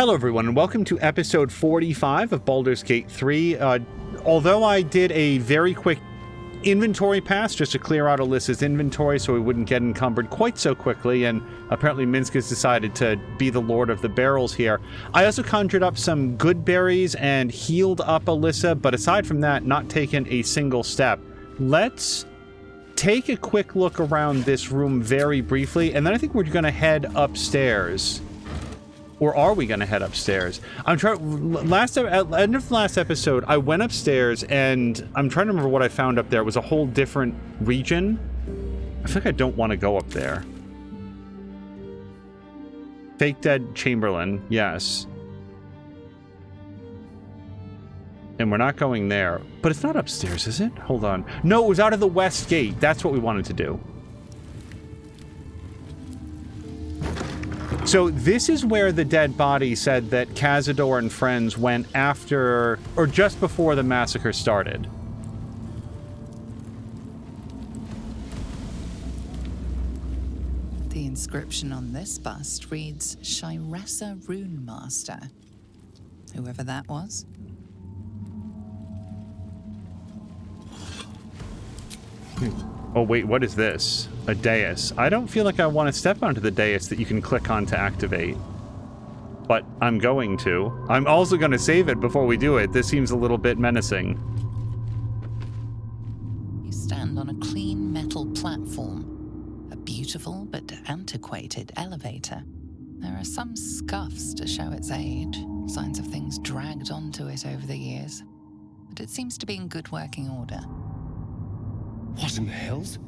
Hello everyone, and welcome to episode 45 of Baldur's Gate 3. Although I did a very quick inventory pass just to clear out Alyssa's inventory so we wouldn't get encumbered quite so quickly, and apparently Minsk has decided to be the lord of the barrels here. I also conjured up some good berries and healed up Alyssa, but aside from that, not taken a single step. Let's take a quick look around this room very briefly, and then I think we're going to head upstairs. Or are we going to head upstairs? I'm trying. At the end of the last episode, I went upstairs, and I'm trying to remember what I found up there. It was a whole different region. I feel like I don't want to go up there. Fake Dead Chamberlain, yes. And we're not going there. But it's not upstairs, is it? Hold on. No, it was out of the west gate. That's what we wanted to do. So this is where the dead body said that Cazador and friends went after, or just before the massacre started. The inscription on this bust reads Shiressa Rune Master. Whoever that was. Oh wait, what is this? A dais. I don't feel like I want to step onto the dais that you can click on to activate. But I'm going to. I'm also going to save it before we do it. This seems a little bit menacing. You stand on a clean metal platform. A beautiful but antiquated elevator. There are some scuffs to show its age. Signs of things dragged onto it over the years. But it seems to be in good working order. What in the hells?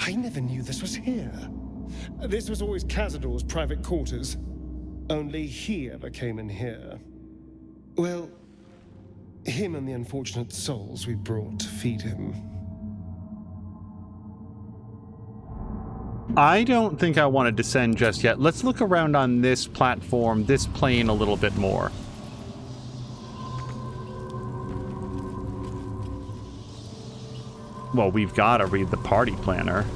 I never knew this was here. This was always Cazador's private quarters. Only he ever came in here. Well, him and the unfortunate souls we brought to feed him. I don't think I want to descend just yet. Let's look around on this platform, this plane a little bit more. Well, we've got to read the party planner.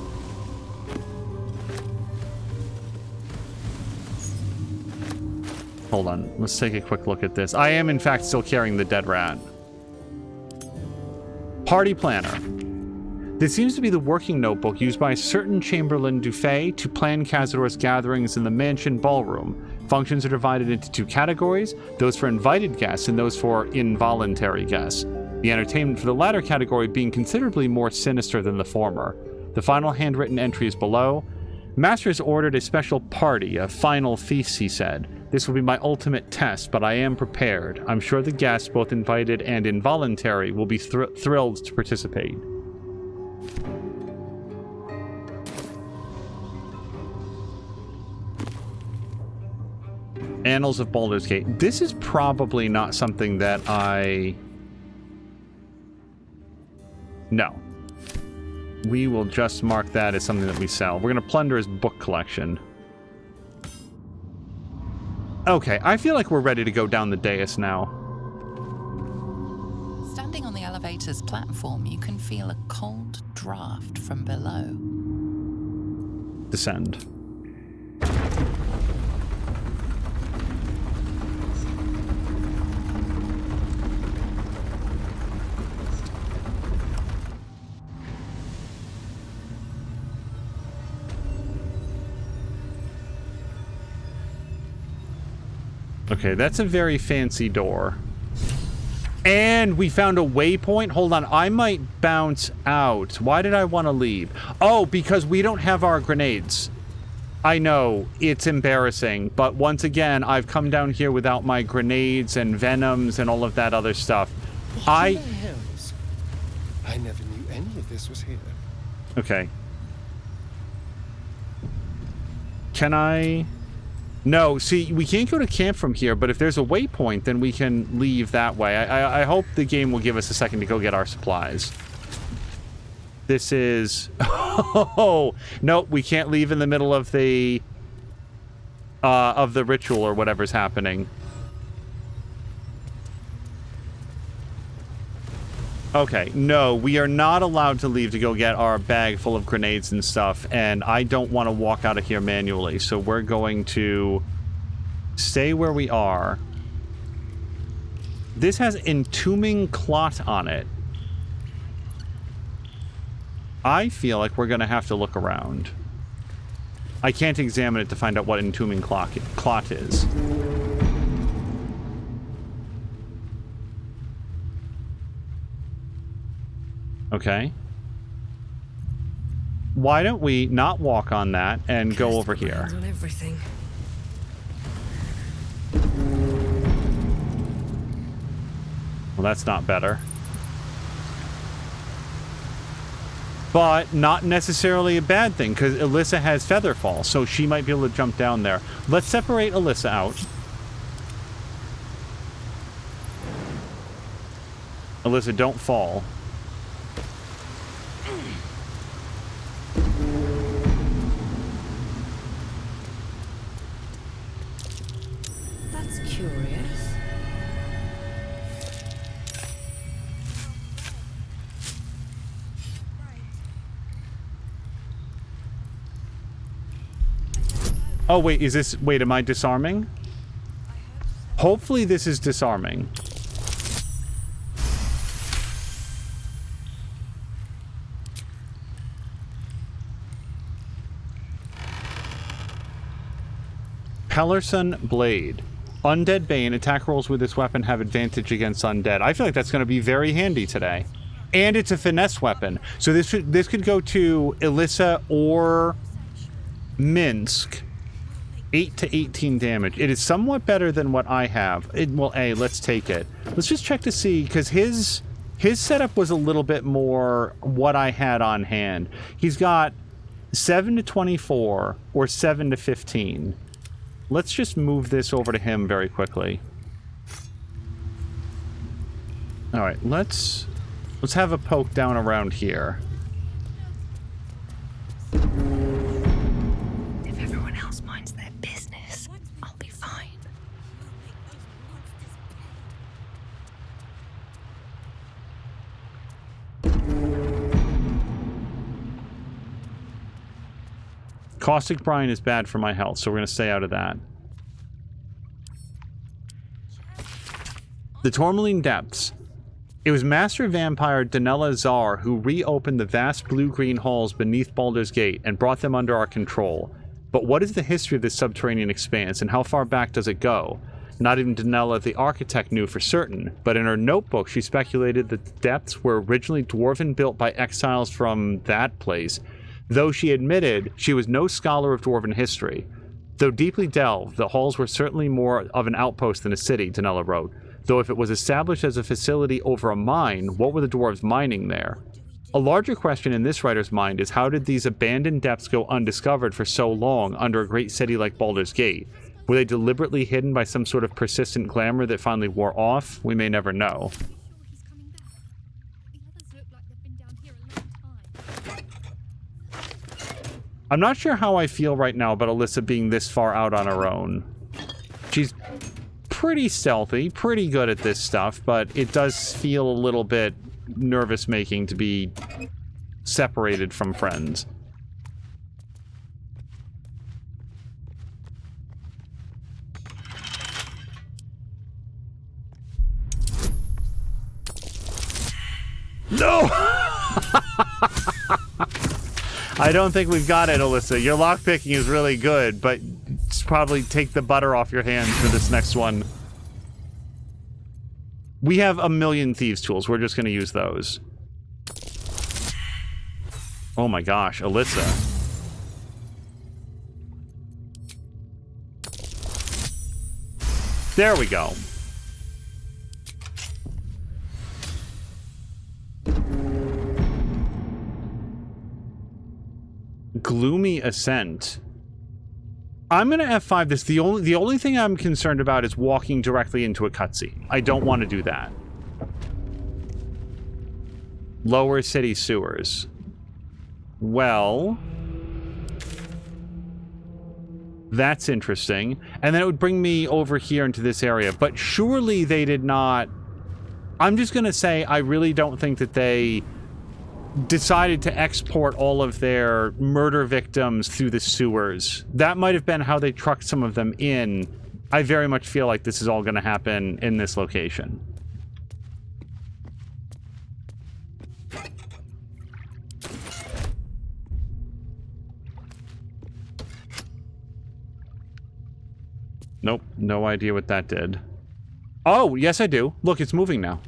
Hold on. Let's take a quick look at this. I am, in fact, still carrying the dead rat. Party planner. This seems to be the working notebook used by a certain Chamberlain Dufay to plan Cazador's gatherings in the mansion ballroom. Functions are divided into two categories, those for invited guests and those for involuntary guests. The entertainment for the latter category being considerably more sinister than the former. The final handwritten entry is below. Master has ordered a special party, a final feast, he said. This will be my ultimate test, but I am prepared. I'm sure the guests, both invited and involuntary, will be thrilled to participate. Annals of Baldur's Gate. This is probably not something that No. We will just mark that as something that we sell. We're going to plunder his book collection. Okay, I feel like we're ready to go down the dais now. Standing on the elevator's platform, you can feel a cold draft from below. Descend. Okay, that's a very fancy door. And we found a waypoint. Hold on, I might bounce out. Why did I want to leave? Oh, because we don't have our grenades. I know, it's embarrassing, but once again, I've come down here without my grenades and venoms and all of that other stuff. What in the hells? I never knew any of this was here. Okay. Can I... No, see, we can't go to camp from here, but if there's a waypoint, then we can leave that way. I hope the game will give us a second to go get our supplies. This is... Oh, no, we can't leave in the middle of the ritual or whatever's happening. Okay, no, we are not allowed to leave to go get our bag full of grenades and stuff, and I don't want to walk out of here manually, so we're going to Stay where we are. This has entombing clot on it. I feel like we're going to have to look around. I can't examine it to find out what entombing clot is. Okay. Why don't we not walk on that and go over here? On everything. Well, that's not better. But not necessarily a bad thing, because Alyssa has Featherfall, so she might be able to jump down there. Let's separate Alyssa out. Alyssa, don't fall. That's curious. Oh, wait, is this... Wait, am I disarming? Hopefully this is disarming. Pellerson Blade. Undead Bane. Attack rolls with this weapon have advantage against undead. I feel like that's going to be very handy today. And it's a finesse weapon. So this could go to Alyssa or Minsk. 8 to 18 damage. It is somewhat better than what I have. Well, let's take it. Let's just check to see, because his setup was a little bit more what I had on hand. He's got 7 to 24 or 7 to 15. Let's just move this over to him very quickly. All right, let's have a poke down around here. If everyone else minds their business, I'll be fine. Caustic brine is bad for my health, so we're going to stay out of that. The Tourmaline Depths. It was Master Vampire Danella Czar who reopened the vast blue-green halls beneath Baldur's Gate and brought them under our control. But what is the history of this subterranean expanse, and how far back does it go? Not even Danella the architect knew for certain, but in her notebook she speculated that the depths were originally dwarven, built by exiles from that place, though she admitted she was no scholar of dwarven history. Though deeply delved, the halls were certainly more of an outpost than a city, Danella wrote. Though if it was established as a facility over a mine, what were the dwarves mining there? A larger question in this writer's mind is, how did these abandoned depths go undiscovered for so long under a great city like Baldur's Gate? Were they deliberately hidden by some sort of persistent glamour that finally wore off? We may never know. I'm not sure how I feel right now about Alyssa being this far out on her own. She's pretty stealthy, pretty good at this stuff, but it does feel a little bit nervous-making to be separated from friends. No! I don't think we've got it, Alyssa. Your lockpicking is really good, but just probably take the butter off your hands for this next one. We have a million thieves' tools. We're just going to use those. Oh my gosh, Alyssa. There we go. Gloomy Ascent. I'm gonna F5 this. The only thing I'm concerned about is walking directly into a cutscene. I don't want to do that. Lower city sewers. Well, that's interesting. And then it would bring me over here into this area. But surely they did not... I'm just gonna say I really don't think that they decided to export all of their murder victims through the sewers. That might have been how they trucked some of them in I very much feel like this is all going to happen in this location. Nope, no idea what that did. Oh, yes I do. Look, it's moving now.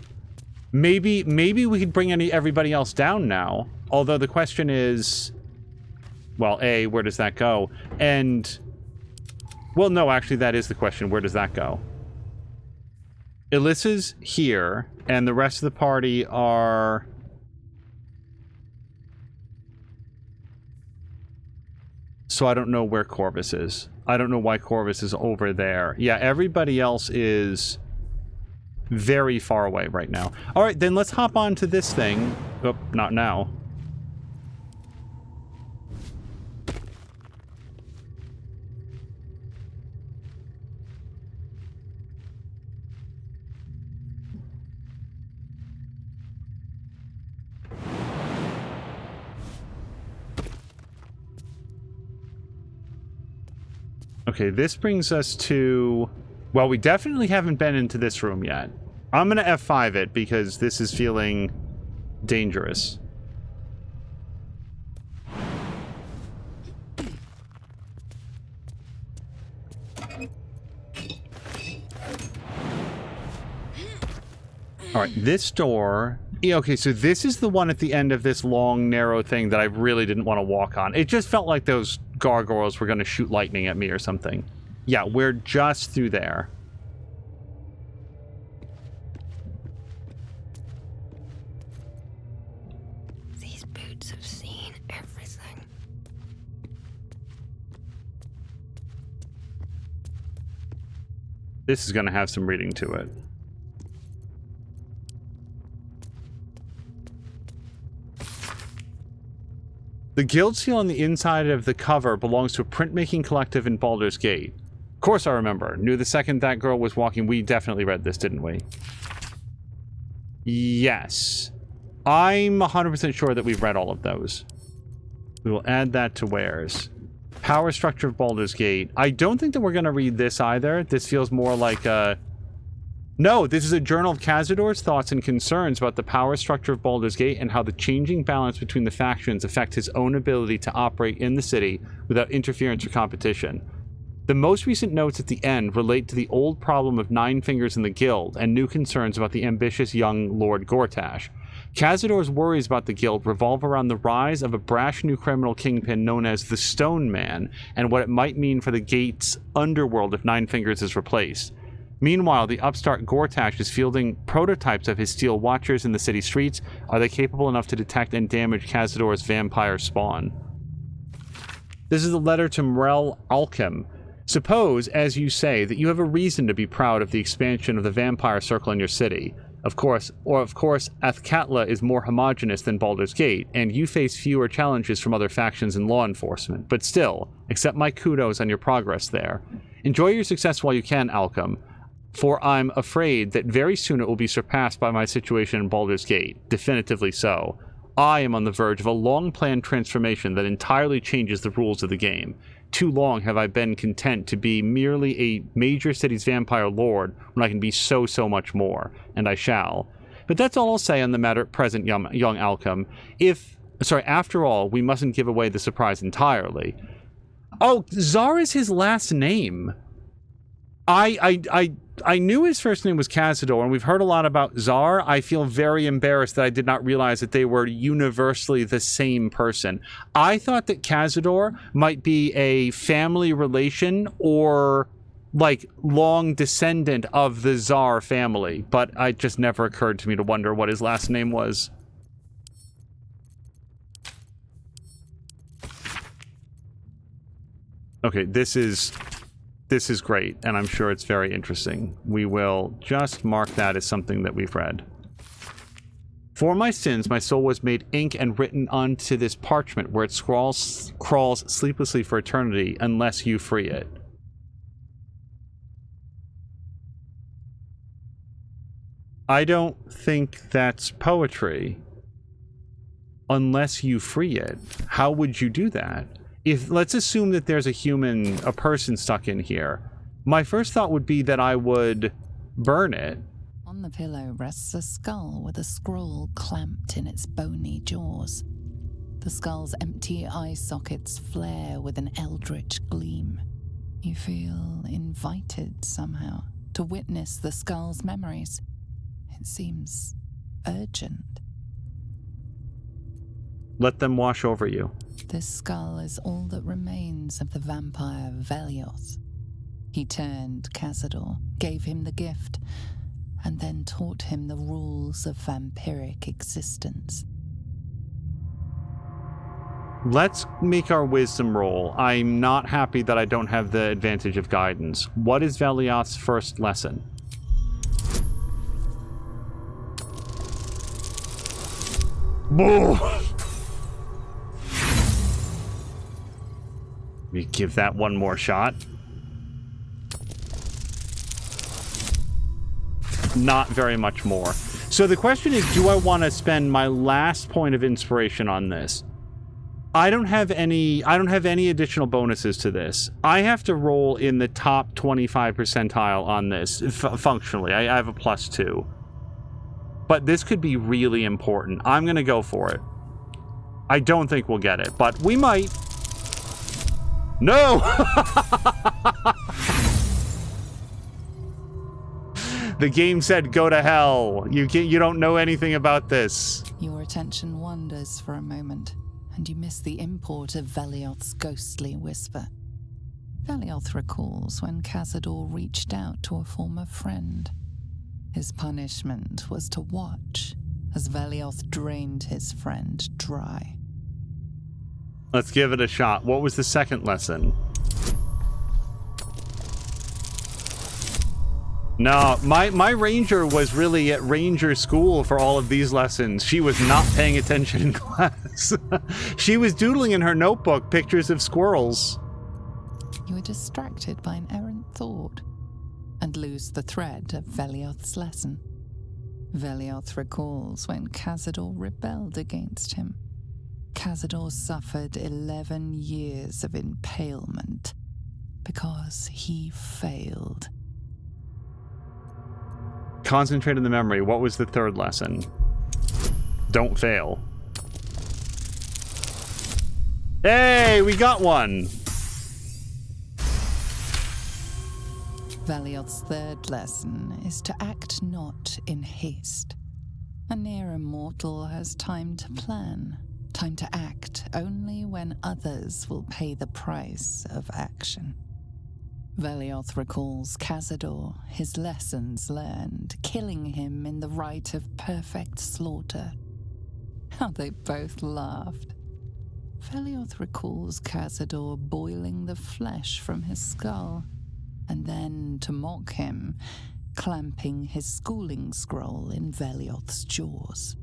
Maybe we could bring everybody else down now. Although the question is, well, A, where does that go? And, well, no, actually that is the question. Where does that go? Alyssa's here, and the rest of the party are... So I don't know where Corvus is. I don't know why Corvus is over there. Yeah, everybody else is very far away right now. All right, then let's hop on to this thing. Oh, not now. Okay, this brings us to... Well, we definitely haven't been into this room yet. I'm going to F5 it because this is feeling dangerous. All right, this door... Yeah, okay, so this is the one at the end of this long, narrow thing that I really didn't want to walk on. It just felt like those gargoyles were going to shoot lightning at me or something. Yeah, we're just through there. These boots have seen everything. This is going to have some reading to it. The guild seal on the inside of the cover belongs to a printmaking collective in Baldur's Gate. Of course I remember. Knew the second that girl was walking. We definitely read this, didn't we? Yes. I'm 100% sure that we've read all of those. We will add that to wares. Power structure of Baldur's Gate. I don't think that we're going to read this either. This feels more like a... No, this is a journal of Cazador's thoughts and concerns about the power structure of Baldur's Gate and how the changing balance between the factions affect his own ability to operate in the city without interference or competition. The most recent notes at the end relate to the old problem of Nine Fingers in the guild and new concerns about the ambitious young Lord Gortash. Cazador's worries about the guild revolve around the rise of a brash new criminal kingpin known as the Stone Man and what it might mean for the gate's underworld if Nine Fingers is replaced. Meanwhile, the upstart Gortash is fielding prototypes of his steel watchers in the city streets. Are they capable enough to detect and damage Cazador's vampire spawn? This is a letter to Morel Alchem. Suppose, as you say, that you have a reason to be proud of the expansion of the vampire circle in your city. Of course, Athkatla is more homogenous than Baldur's Gate, and you face fewer challenges from other factions in law enforcement. But still, accept my kudos on your progress there. Enjoy your success while you can, Alchem. For I'm afraid that very soon it will be surpassed by my situation in Baldur's Gate. Definitively so. I am on the verge of a long-planned transformation that entirely changes the rules of the game. Too long have I been content to be merely a major city's vampire lord when I can be so much more. And I shall. But that's all I'll say on the matter at present, young Alchem. After all, we mustn't give away the surprise entirely. Oh, Zar is his last name. I knew his first name was Cazador, and we've heard a lot about Zar. I feel very embarrassed that I did not realize that they were universally the same person. I thought that Cazador might be a family relation or, like, long descendant of the Zar family, but it just never occurred to me to wonder what his last name was. Okay, this is great, and I'm sure it's very interesting. We will just mark that as something that we've read. For my sins, my soul was made ink and written onto this parchment where it crawls sleeplessly for eternity unless you free it. I don't think that's poetry. Unless you free it. How would you do that? Let's assume that there's a person stuck in here. My first thought would be that I would burn it. On the pillow rests a skull with a scroll clamped in its bony jaws. The skull's empty eye sockets flare with an eldritch gleam. You feel invited somehow to witness the skull's memories. It seems urgent. Let them wash over you. This skull is all that remains of the vampire Velioth. He turned Cazador, gave him the gift, and then taught him the rules of vampiric existence. Let's make our wisdom roll. I'm not happy that I don't have the advantage of guidance. What is Velioth's first lesson? Boo! We give that one more shot. Not very much more. So the question is, do I want to spend my last point of inspiration on this? I don't have any additional bonuses to this. I have to roll in the top 25 percentile on this functionally. I have a +2. But this could be really important. I'm going to go for it. I don't think we'll get it, but we might. No! The game said go to hell. You don't know anything about this. Your attention wanders for a moment, and you miss the import of Velioth's ghostly whisper. Velioth recalls when Cazador reached out to a former friend. His punishment was to watch as Velioth drained his friend dry. Let's give it a shot. What was the second lesson? No, my ranger was really at ranger school for all of these lessons. She was not paying attention in class. She was doodling in her notebook pictures of squirrels. You are distracted by an errant thought and lose the thread of Velioth's lesson. Velioth recalls when Cazador rebelled against him. Cazador suffered 11 years of impalement because he failed. Concentrate on the memory. What was the third lesson? Don't fail. Hey, we got one! Velioth's third lesson is to act not in haste. A near immortal has time to plan, time to act only when others will pay the price of action. Velioth recalls Cazador, his lessons learned, killing him in the rite of perfect slaughter. How they both laughed. Velioth recalls Cazador boiling the flesh from his skull, and then, to mock him, clamping his schooling scroll in Velioth's jaws.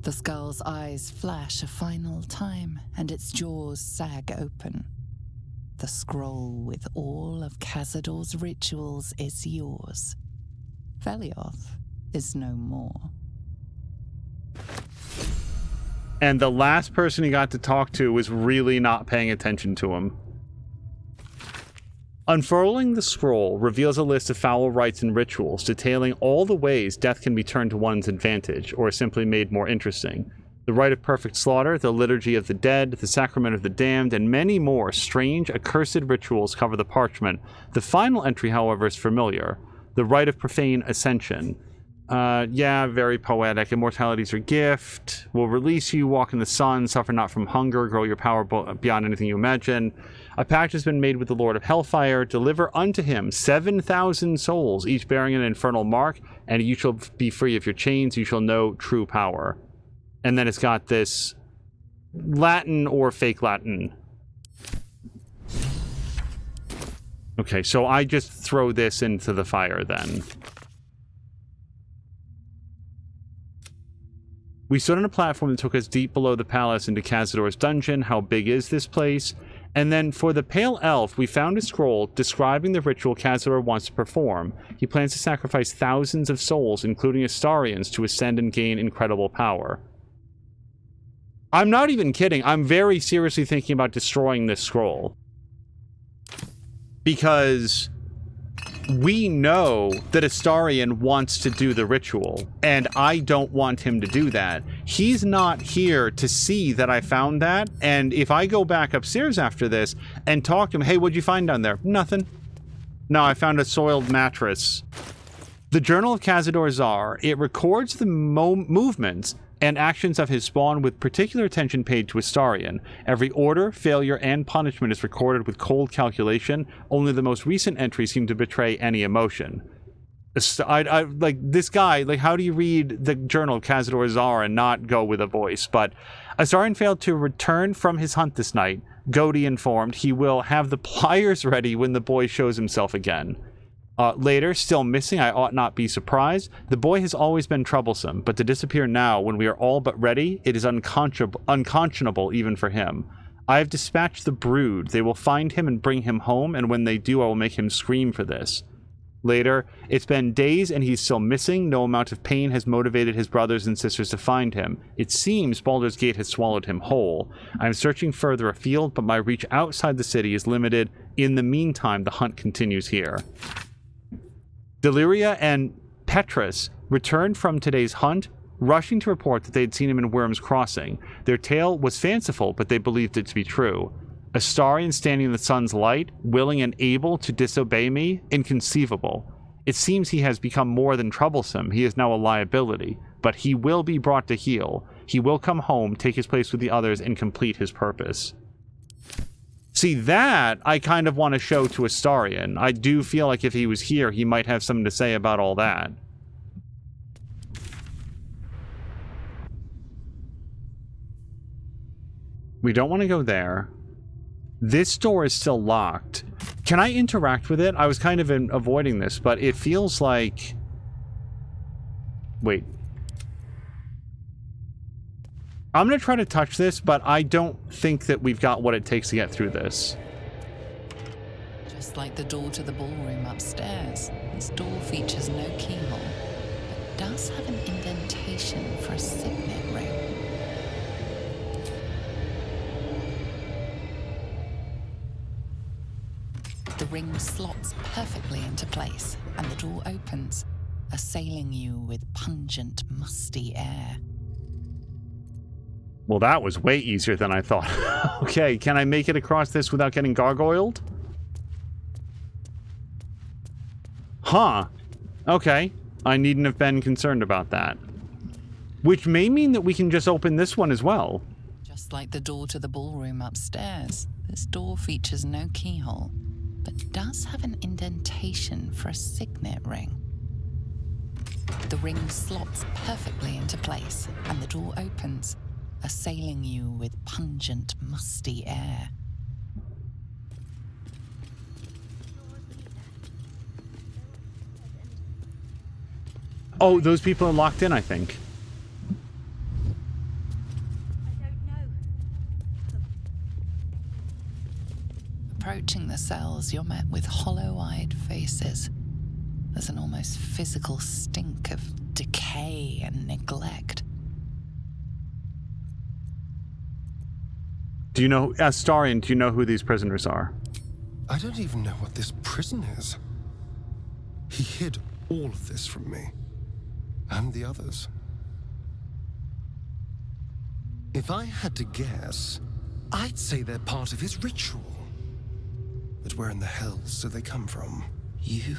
The skull's eyes flash a final time, and its jaws sag open. The scroll with all of Cazador's rituals is yours. Velioth is no more. And the last person he got to talk to was really not paying attention to him. Unfurling the scroll reveals a list of foul rites and rituals detailing all the ways death can be turned to one's advantage, or simply made more interesting. The rite of perfect slaughter, the liturgy of the dead, the sacrament of the damned, and many more strange, accursed rituals cover the parchment. The final entry, however, is familiar. The rite of profane ascension. Yeah, very poetic. Immortality's your gift. Will release you, walk in the sun, suffer not from hunger, grow your power beyond anything you imagine. A pact has been made with the Lord of Hellfire. Deliver unto him 7,000 souls, each bearing an infernal mark, and you shall be free of your chains. You shall know true power. And then it's got this Latin or fake Latin. Okay, so I just throw this into the fire then. We stood on a platform that took us deep below the palace into Cazador's dungeon. How big is this place? And then for the Pale Elf, we found a scroll describing the ritual Cazador wants to perform. He plans to sacrifice thousands of souls, including Astarians, to ascend and gain incredible power. I'm not even kidding. I'm very seriously thinking about destroying this scroll. Because we know that Astarion wants to do the ritual, and I don't want him to do that. He's not here to see that I found that, and if I go back upstairs after this and talk to him, hey, what'd you find down there? Nothing. No, I found a soiled mattress. The Journal of Cazador Czar, it records the movements and actions of his spawn with particular attention paid to Astarion. Every order, failure, and punishment is recorded with cold calculation. Only the most recent entries seem to betray any emotion. Like, this guy, like, how do you read the Journal of Cazador Czar and not go with a voice? But Astarion failed to return from his hunt this night. Godi informed he will have the pliers ready when the boy shows himself again. Later, still missing, I ought not be surprised. The boy has always been troublesome, but to disappear now when we are all but ready, it is unconscionable even for him. I have dispatched the brood. They will find him and bring him home, and when they do, I will make him scream for this. Later, it's been days and he's still missing. No amount of pain has motivated his brothers and sisters to find him. It seems Baldur's Gate has swallowed him whole. I'm searching further afield, but my reach outside the city is limited. In the meantime, the hunt continues here. Deliria and Petrus returned from today's hunt, rushing to report that they had seen him in Worm's Crossing. Their tale was fanciful, but they believed it to be true. Astarion standing in the sun's light, willing and able to disobey me? Inconceivable. It seems he has become more than troublesome. He is now a liability, but he will be brought to heel. He will come home, take his place with the others, and complete his purpose. See, that I kind of want to show to Astarion. I do feel like if he was here, he might have something to say about all that. We don't want to go there. This door is still locked. Can I interact with it? I was kind of avoiding this, but it feels like... Wait. I'm going to try to touch this, but I don't think that we've got what it takes to get through this. Just like the door to the ballroom upstairs, this door features no keyhole, but does have an indentation for a signet ring. The ring slots perfectly into place, and the door opens, assailing you with pungent, musty air. Well, that was way easier than I thought. Okay, can I make it across this without getting gargoyled? Huh. Okay. I needn't have been concerned about that. Which may mean that we can just open this one as well. Just like the door to the ballroom upstairs, this door features no keyhole, but does have an indentation for a signet ring. The ring slots perfectly into place, and the door opens, assailing you with pungent, musty air. Oh, those people are locked in, I think. I don't know. Approaching the cells, you're met with hollow-eyed faces. There's an almost physical stink of decay and neglect. Do you know, Astarion, do you know who these prisoners are? I don't even know what this prison is. He hid all of this from me. And the others. If I had to guess, I'd say they're part of his ritual. But where in the hells do they come from? You.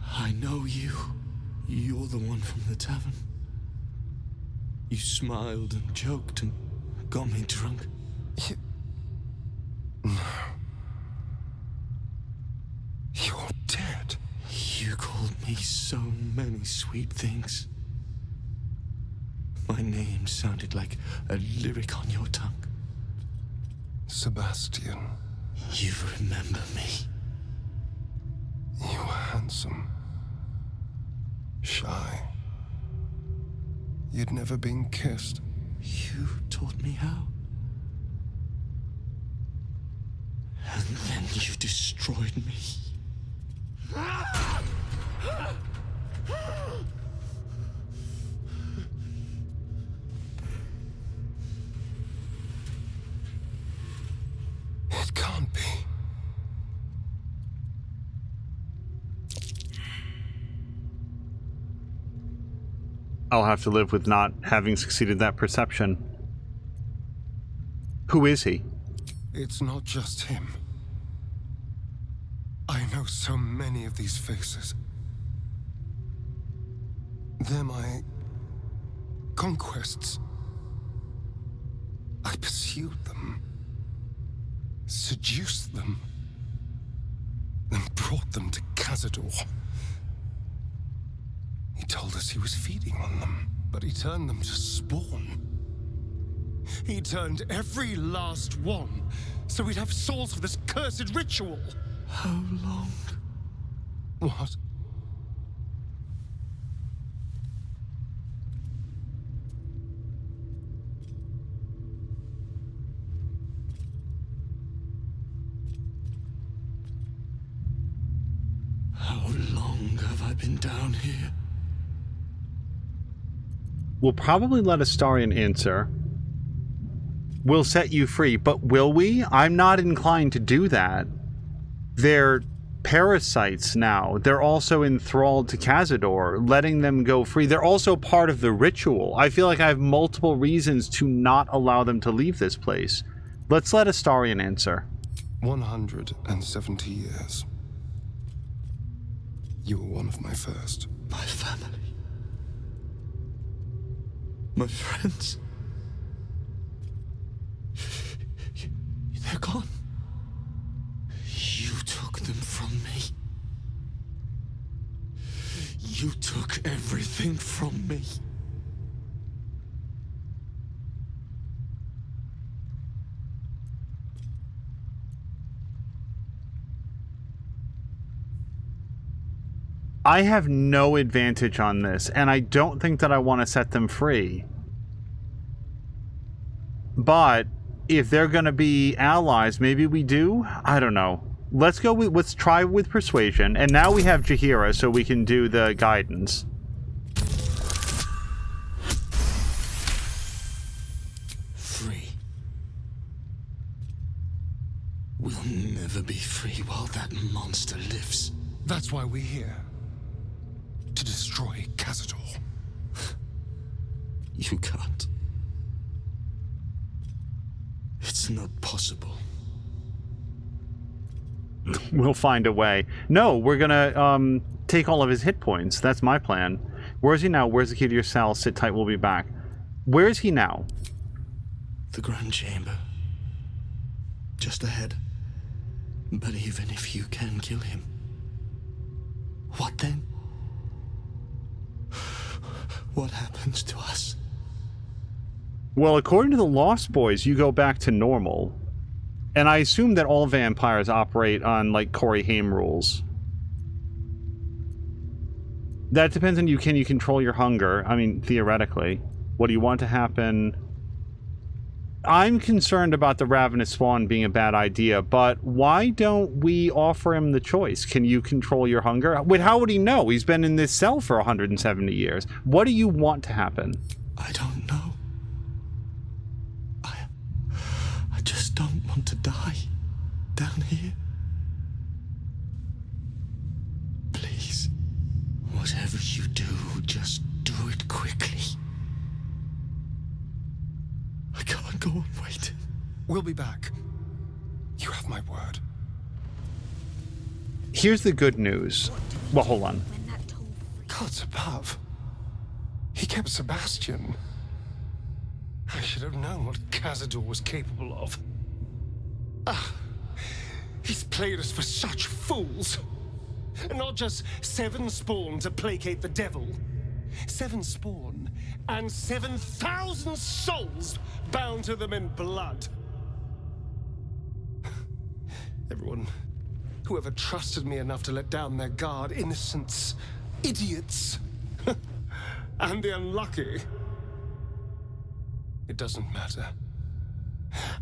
I know you. You're the one from the tavern. You smiled and joked and got me drunk. No. You're dead. You called me so many sweet things. My name sounded like a lyric on your tongue. Sebastian. You remember me. You were handsome. Shy. You'd never been kissed. You taught me how. And then you destroyed me. It can't be. I'll have to live with not having succeeded that perception. Who is he? It's not just him. I know so many of these faces. They're my conquests. I pursued them, seduced them, then brought them to Cazador. He told us he was feeding on them, but he turned them to spawn. He turned every last one, so we'd have souls for this cursed ritual. How long? What? How long have I been down here? We'll probably let Astarion answer. We'll set you free, but will we? I'm not inclined to do that. They're parasites now. They're also enthralled to Cazador, letting them go free. They're also part of the ritual. I feel like I have multiple reasons to not allow them to leave this place. Let's let Astarion answer. 170 years. You were one of my first. My family. My friends. They're gone. You took them from me. You took everything from me. I have no advantage on this, and I don't think that I want to set them free. But if they're going to be allies, maybe we do? I don't know. Let's try with persuasion, and now we have Jaheira, so we can do the guidance. Free. We'll never be free while that monster lives. That's why we're here. To destroy Cazador. You can't. It's not possible. We'll find a way. No, we're gonna take all of his hit points. That's my plan. Where is he now? Where's the key to your cell? Sit tight, we'll be back. Where is he now? The Grand Chamber. Just ahead. But even if you can kill him, what then? What happens to us? Well, according to the Lost Boys, you go back to normal. And I assume that all vampires operate on, like, Corey Haim rules. That depends on you. Can you control your hunger? I mean, theoretically. What do you want to happen? I'm concerned about the Ravenous Spawn being a bad idea, but why don't we offer him the choice? Can you control your hunger? Wait, how would he know? He's been in this cell for 170 years. What do you want to happen? I don't know. I just don't want to die down here. Please, whatever you do, just do it quickly. I can't go on waiting. We'll be back. You have my word. Here's the good news. Well, hold on. Gods above. He kept Sebastian. I should have known what Cazador was capable of. He's played us for such fools. Not just 7 spawn to placate the devil. 7 spawn and 7,000 souls bound to them in blood. Everyone, whoever trusted me enough to let down their guard, innocents, idiots, and the unlucky. It doesn't matter.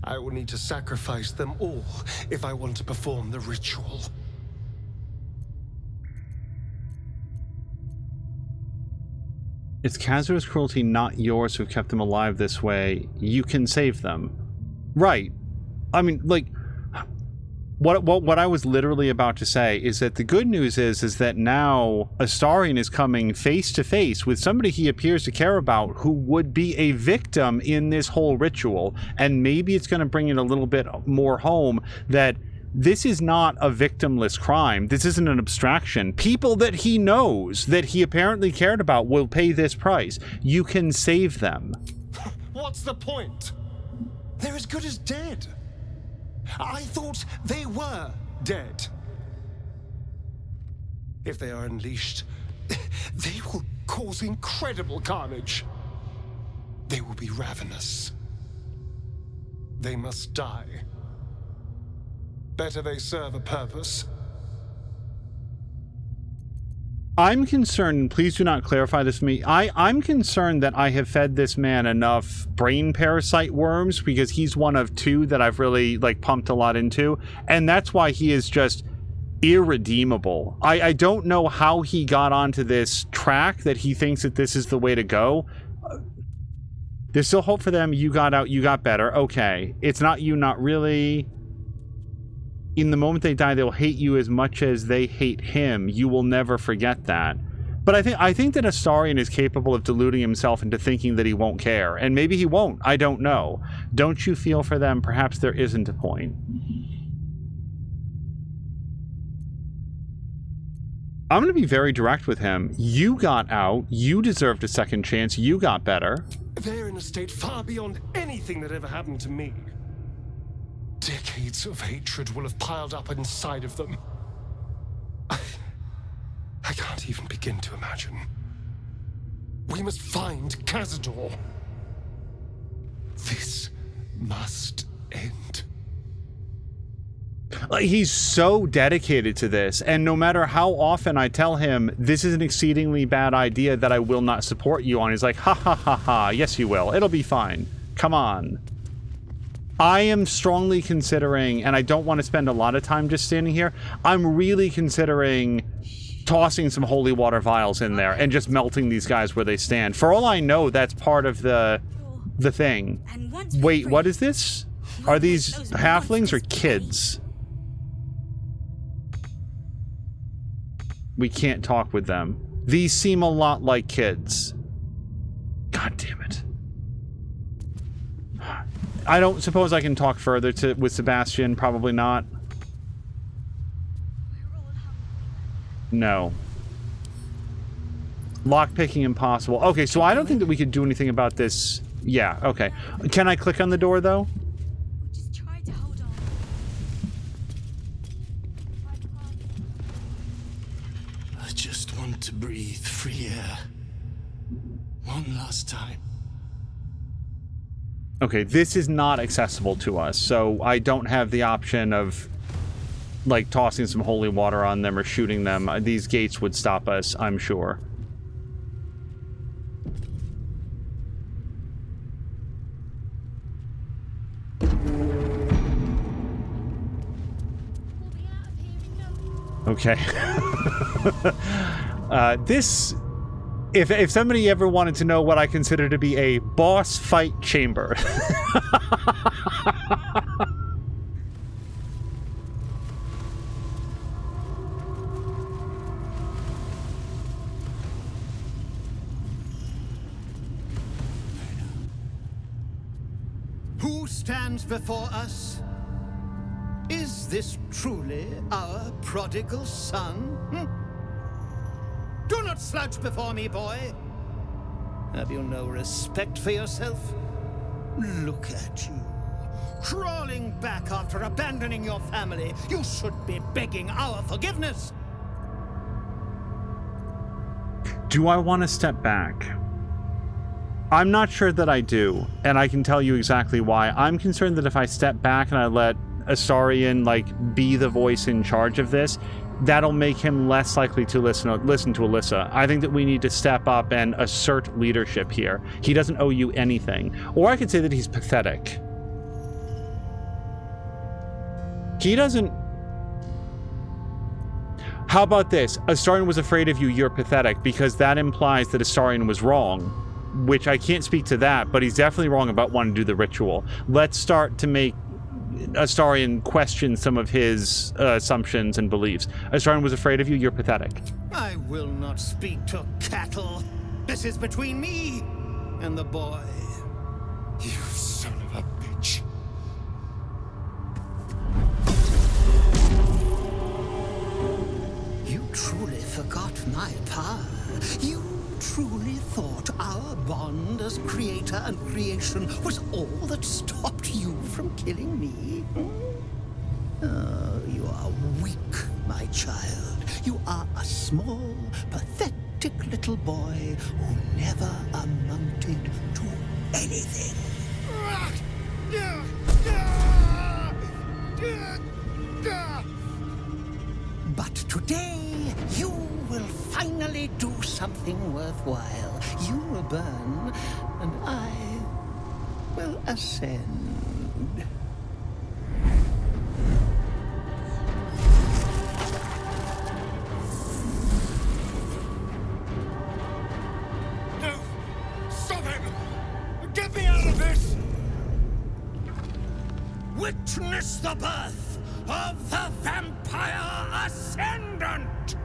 I will need to sacrifice them all if I want to perform the ritual. It's Cazador's cruelty, not yours, who kept them alive this way. You can save them. Right. I mean, like, What I was literally about to say is that the good news is that now Astarion is coming face to face with somebody he appears to care about who would be a victim in this whole ritual, and maybe it's going to bring it a little bit more home that this is not a victimless crime. This isn't an abstraction. People that he knows, that he apparently cared about, will pay this price. You can save them. What's the point? They're as good as dead. I thought they were dead. If they are unleashed, they will cause incredible carnage. They will be ravenous. They must die. Better they serve a purpose. I'm concerned, and please do not clarify this for me, I'm concerned that I have fed this man enough brain parasite worms, because he's one of two that I've really, like, pumped a lot into, and that's why he is just irredeemable. I don't know how he got onto this track that he thinks that this is the way to go. There's still hope for them. You got out, you got better. Okay. It's not you, not really. In the moment they die, they'll hate you as much as they hate him. You will never forget that. But I think that Astarion is capable of deluding himself into thinking that he won't care. And maybe he won't. I don't know. Don't you feel for them? Perhaps there isn't a point. I'm going to be very direct with him. You got out. You deserved a second chance. You got better. They're in a state far beyond anything that ever happened to me. Decades of hatred will have piled up inside of them. I can't even begin to imagine. We must find Cazador. This must end. Like, he's so dedicated to this, and no matter how often I tell him this is an exceedingly bad idea that I will not support you on, he's like, ha ha ha ha, yes you will, it'll be fine, come on. I am strongly considering, and I don't want to spend a lot of time just standing here, I'm really considering tossing some holy water vials in there and just melting these guys where they stand. For all I know, that's part of the thing. Wait, what is this? Are these halflings or kids? We can't talk with them. These seem a lot like kids. God damn it. I don't suppose I can talk further with Sebastian. Probably not. No. Lockpicking impossible. Okay, so I don't think that we could do anything about this. Yeah, okay. Can I click on the door, though? Just try to hold on. I just want to breathe free air. One last time. Okay, this is not accessible to us, so I don't have the option of, like, tossing some holy water on them or shooting them. These gates would stop us, I'm sure. Okay. This... If somebody ever wanted to know what I consider to be a boss fight chamber... Who stands before us? Is this truly our prodigal son? Do not slouch before me, boy. Have you no respect for yourself? Look at you, crawling back after abandoning your family. You should be begging our forgiveness. Do I want to step back? I'm not sure that I do, and I can tell you exactly why. I'm concerned that if I step back and I let Astarion, like, be the voice in charge of this, that'll make him less likely to listen to Alyssa. I think that we need to step up and assert leadership here. He doesn't owe you anything. Or I could say that he's pathetic. He doesn't... How about this? Astarion was afraid of you, you're pathetic, because that implies that Astarion was wrong. Which I can't speak to that, but he's definitely wrong about wanting to do the ritual. Let's start to make Astarion questioned some of his assumptions and beliefs. Astarion was afraid of you. You're pathetic. I will not speak to cattle. This is between me and the boy. You son of a bitch. You truly forgot my power. You truly thought our bond as creator and creation was all that stopped you from killing me? Oh, you are weak, my child. You are a small, pathetic little boy who never amounted to anything. But today, you will finally do something worthwhile. You will burn, and I will ascend. No! Stop him! Get me out of this! Witness the birth of the Vampire Ascendant!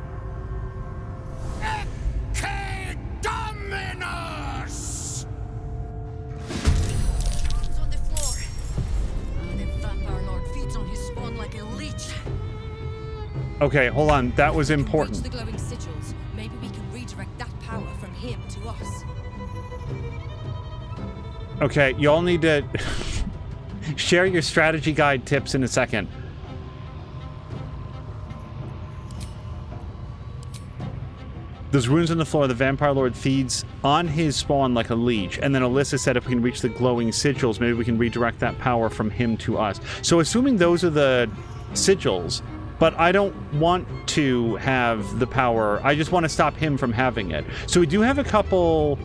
Ecce Dominus! He's on the floor. The Vampire Lord feeds on his spawn like a leech. Okay, hold on. That was Reach important. the glowing sigils. Maybe we can redirect that power from him to us. Okay, y'all need to share your strategy guide tips in a second. Those runes on the floor, the Vampire Lord feeds on his spawn like a leech. And then Alyssa said if we can reach the glowing sigils, maybe we can redirect that power from him to us. So assuming those are the sigils, but I don't want to have the power. I just want to stop him from having it. So we do have a couple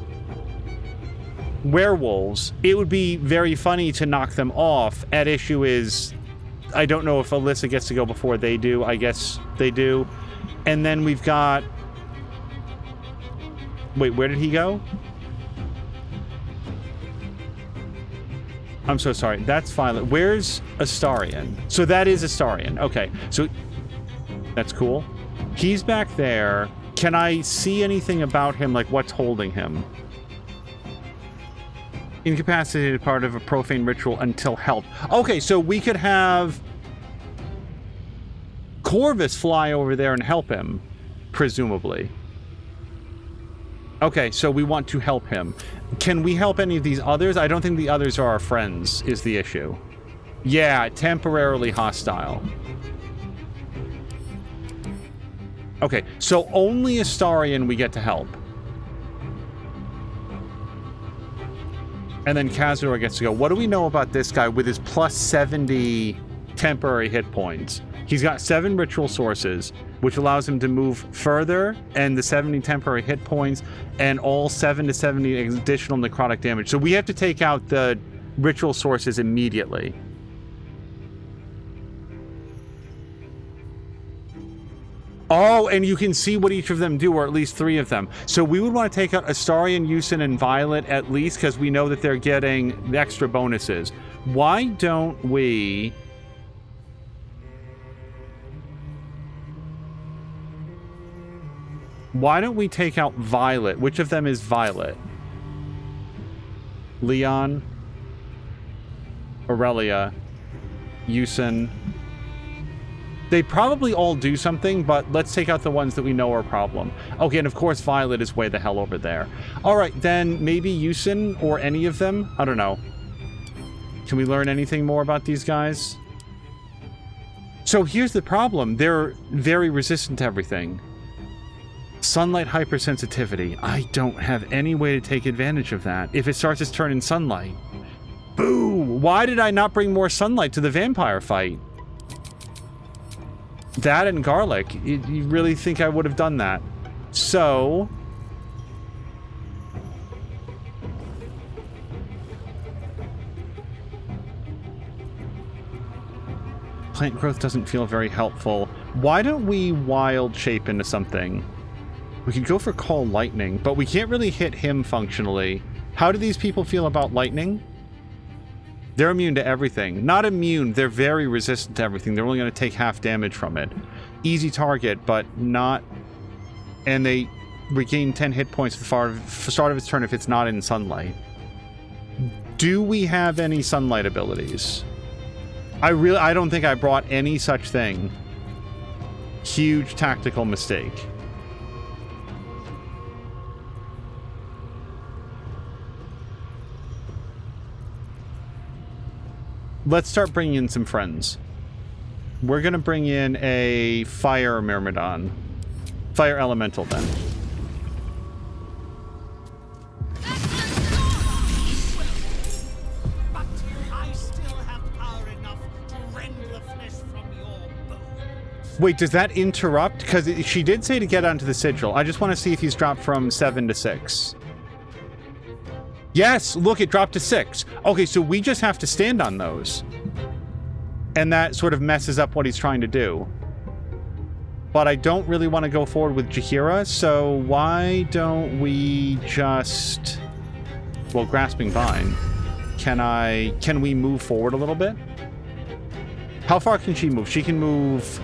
werewolves. It would be very funny to knock them off. At issue is, I don't know if Alyssa gets to go before they do. I guess they do. And then we've got... Wait, where did he go? I'm so sorry. That's Violet. Where's Astarion? So that is Astarion. Okay. So that's cool. He's back there. Can I see anything about him, like what's holding him? Incapacitated part of a profane ritual until help. Okay, so we could have Corvus fly over there and help him, presumably. Okay, so we want to help him. Can we help any of these others? I don't think the others are our friends, is the issue. Yeah, temporarily hostile. Okay, so only Astarion we get to help. And then Cazador gets to go. What do we know about this guy with his plus 70 temporary hit points? He's got 7 ritual sources, which allows him to move further, and the 70 temporary hit points, and all 7 to 70 additional necrotic damage. So we have to take out the ritual sources immediately. Oh, and you can see what each of them do, or at least 3 of them. So we would want to take out Astarion, Yusin, and Violet at least, because we know that they're getting the extra bonuses. Why don't we... Why don't we take out Violet? Which of them is Violet? Leon, Aurelia, Yusin. They probably all do something, but let's take out the ones that we know are a problem. Okay, and of course Violet is way the hell over there. Alright, then maybe Yusin or any of them? I don't know. Can we learn anything more about these guys? So here's the problem. They're very resistant to everything. Sunlight hypersensitivity. I don't have any way to take advantage of that. If it starts its turn in sunlight. Boo! Why did I not bring more sunlight to the vampire fight? That and garlic. You really think I would have done that? So... Plant growth doesn't feel very helpful. Why don't we wild shape into something? We could go for Call Lightning, but we can't really hit him functionally. How do these people feel about lightning? They're immune to everything. Not immune, they're very resistant to everything. They're only going to take half damage from it. Easy target, but not... And they regain 10 hit points at the start of its turn if it's not in sunlight. Do we have any sunlight abilities? I don't think I brought any such thing. Huge tactical mistake. Let's start bringing in some friends. We're going to bring in a fire myrmidon. Fire elemental, then. But I still have power enough to rend the flesh from your bones. Wait, does that interrupt? Because she did say to get onto the sigil. I just want to see if he's dropped from 7 to 6. Yes, look, it dropped to 6. Okay, so we just have to stand on those. And that sort of messes up what he's trying to do. But I don't really want to go forward with Jaheira, so why don't we just... Well, Grasping Vine. Can we move forward a little bit? How far can she move? She can move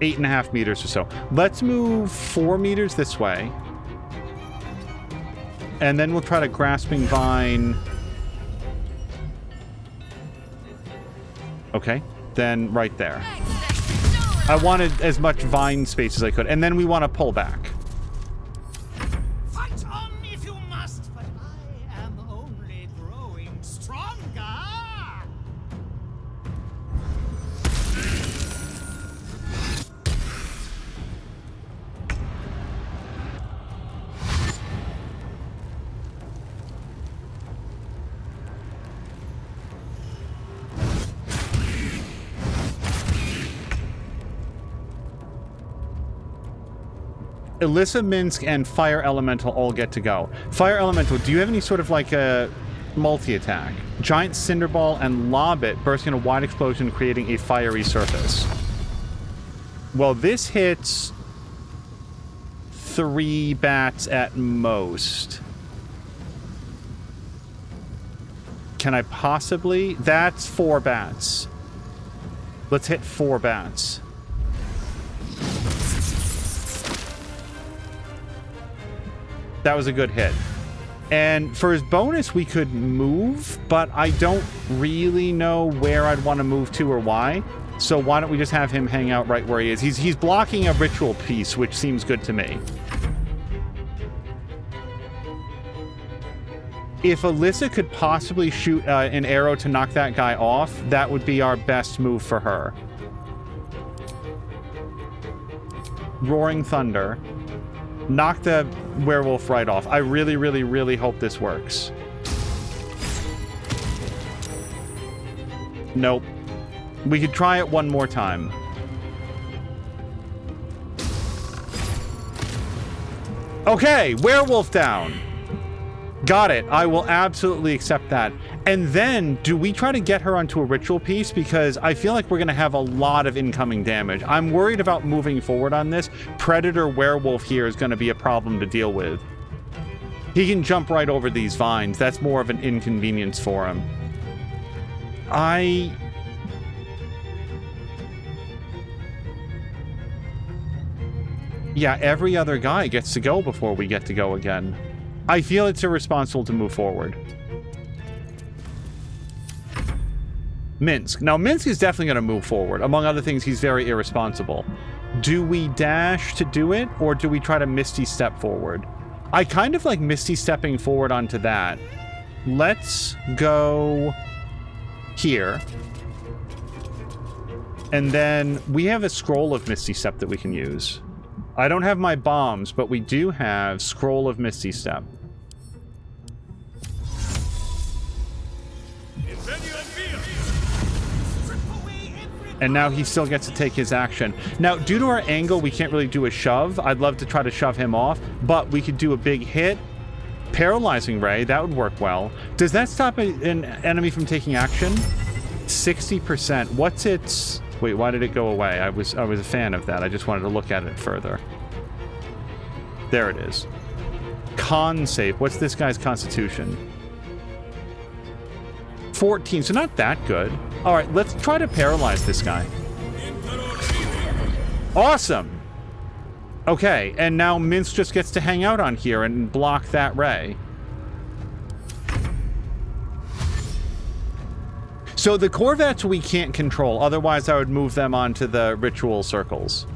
8.5 meters or so. Let's move 4 meters this way. And then we'll try to Grasping Vine. Okay, then right there. I wanted as much vine space as I could. And then we want to pull back. Fight on if you must, but I am only growing stronger. Alyssa, Minsk, and Fire Elemental all get to go. Fire Elemental, do you have any sort of like a multi-attack? Giant Cinderball and Lob It, bursting in a wide explosion, creating a fiery surface. Well, this hits 3 bats at most. Can I possibly? That's 4 bats. Let's hit 4 bats. That was a good hit. And for his bonus, we could move, but I don't really know where I'd want to move to or why. So why don't we just have him hang out right where he is? He's blocking a ritual piece, which seems good to me. If Alyssa could possibly shoot an arrow to knock that guy off, that would be our best move for her. Roaring Thunder. Knock the werewolf right off. I really, really, really hope this works. Nope. We could try it one more time. Okay, werewolf down. Got it. I will absolutely accept that. And then, do we try to get her onto a ritual piece? Because I feel like we're going to have a lot of incoming damage. I'm worried about moving forward on this. Predator Werewolf here is going to be a problem to deal with. He can jump right over these vines. That's more of an inconvenience for him. Yeah, every other guy gets to go before we get to go again. I feel it's irresponsible to move forward. Minsk. Now, Minsk is definitely going to move forward. Among other things, he's very irresponsible. Do we dash to do it, or do we try to Misty Step forward? I kind of like Misty Stepping forward onto that. Let's go here. And then we have a Scroll of Misty Step that we can use. I don't have my bombs, but we do have Scroll of Misty Step. And now he still gets to take his action. Now, due to our angle, we can't really do a shove. I'd love to try to shove him off, but we could do a big hit. Paralyzing Ray, that would work well. Does that stop an enemy from taking action? 60%. What's its... Wait, why did it go away? I was a fan of that. I just wanted to look at it further. There it is. Con save. What's this guy's constitution? 14, so not that good. All right, let's try to paralyze this guy. Awesome. Okay, and now Mince just gets to hang out on here and block that ray. So the Corvettes we can't control, otherwise I would move them onto the ritual circles.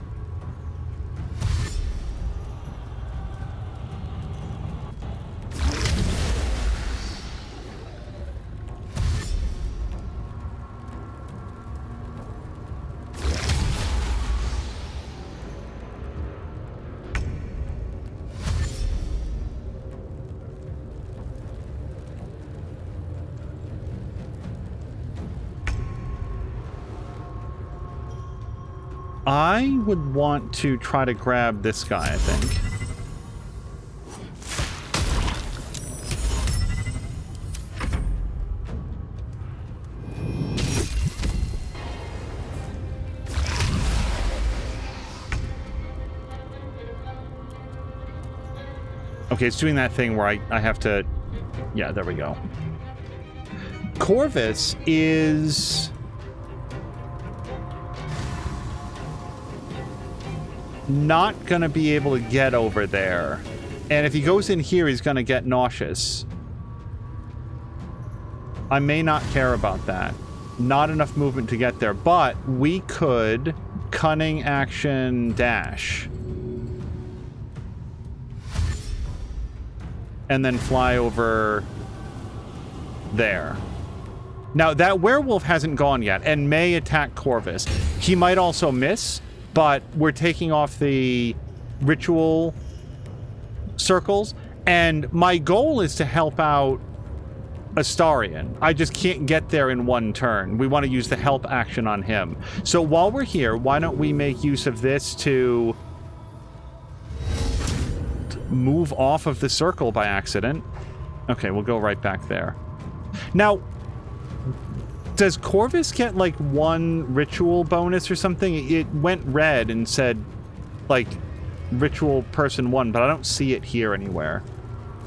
I would want to try to grab this guy, I think. Okay, it's doing that thing where I have to... Yeah, there we go. Corvus is... not gonna be able to get over there. And if he goes in here, he's gonna get nauseous. I may not care about that. Not enough movement to get there, but we could cunning action dash. And then fly over there. Now, that werewolf hasn't gone yet and may attack Corvus. He might also miss, but we're taking off the ritual circles, and my goal is to help out Astarion. I just can't get there in one turn. We want to use the help action on him. So while we're here, why don't we make use of this to move off of the circle by accident. Okay, we'll go right back there. Now, does Corvus get, like, one ritual bonus or something? It went red and said, like, ritual person 1, but I don't see it here anywhere.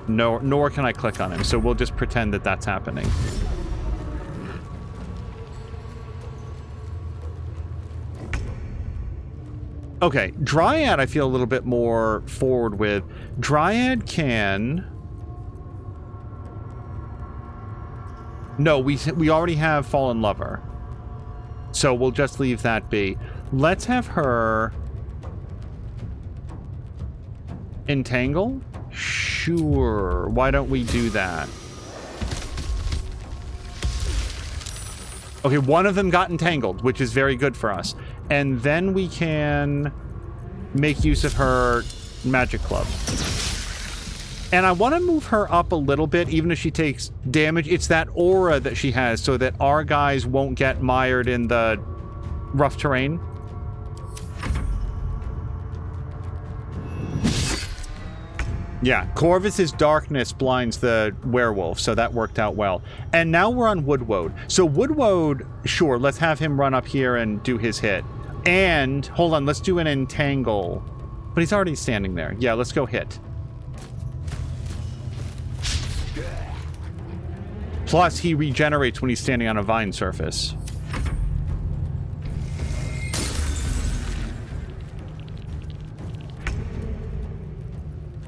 No, nor can I click on him, so we'll just pretend that that's happening. Okay, Dryad I feel a little bit more forward with. Dryad can... No, we already have Fallen Lover. So we'll just leave that be. Let's have her... entangle? Sure. Why don't we do that? Okay, one of them got entangled, which is very good for us. And then we can make use of her magic club. And I want to move her up a little bit, even if she takes damage. It's that aura that she has, so that our guys won't get mired in the rough terrain. Yeah, Corvus's darkness blinds the werewolf, so that worked out well. And now we're on Woodwode. So Woodwode, sure, let's have him run up here and do his hit. And, hold on, let's do an entangle. But he's already standing there. Yeah, let's go hit. Plus, he regenerates when he's standing on a vine surface.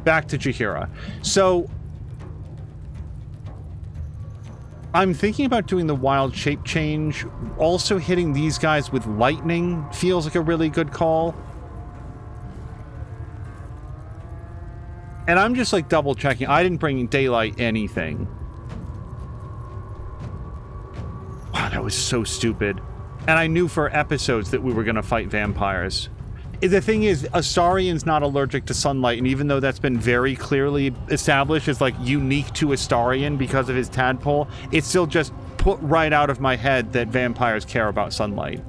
Back to Jaheira. So, I'm thinking about doing the wild shape change. Also hitting these guys with lightning feels like a really good call. And I'm just like double checking. I didn't bring daylight anything. Wow, that was so stupid. And I knew for episodes that we were going to fight vampires. The thing is, Astarion's not allergic to sunlight, and even though that's been very clearly established as, like, unique to Astarion because of his tadpole, it's still just put right out of my head that vampires care about sunlight.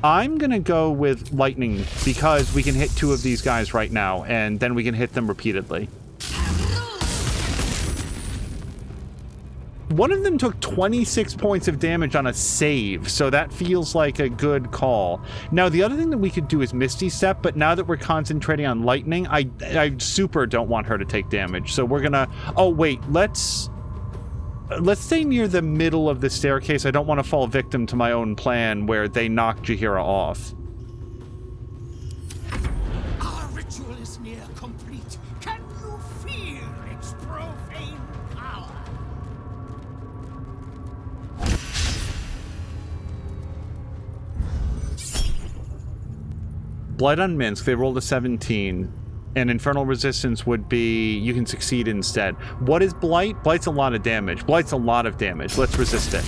I'm gonna go with lightning, because we can hit 2 of these guys right now, and then we can hit them repeatedly. One of them took 26 points of damage on a save, so that feels like a good call. Now, the other thing that we could do is Misty Step, but now that we're concentrating on lightning, I super don't want her to take damage, so we're gonna... Oh, wait, let's... let's stay near the middle of the staircase. I don't want to fall victim to my own plan where they knock Jaheira off. Our ritual is near complete. Can you feel its profane power? Blight on Minsk, they rolled a 17. And Infernal Resistance would be, you can succeed instead. What is Blight? Blight's a lot of damage. Blight's a lot of damage. Let's resist it.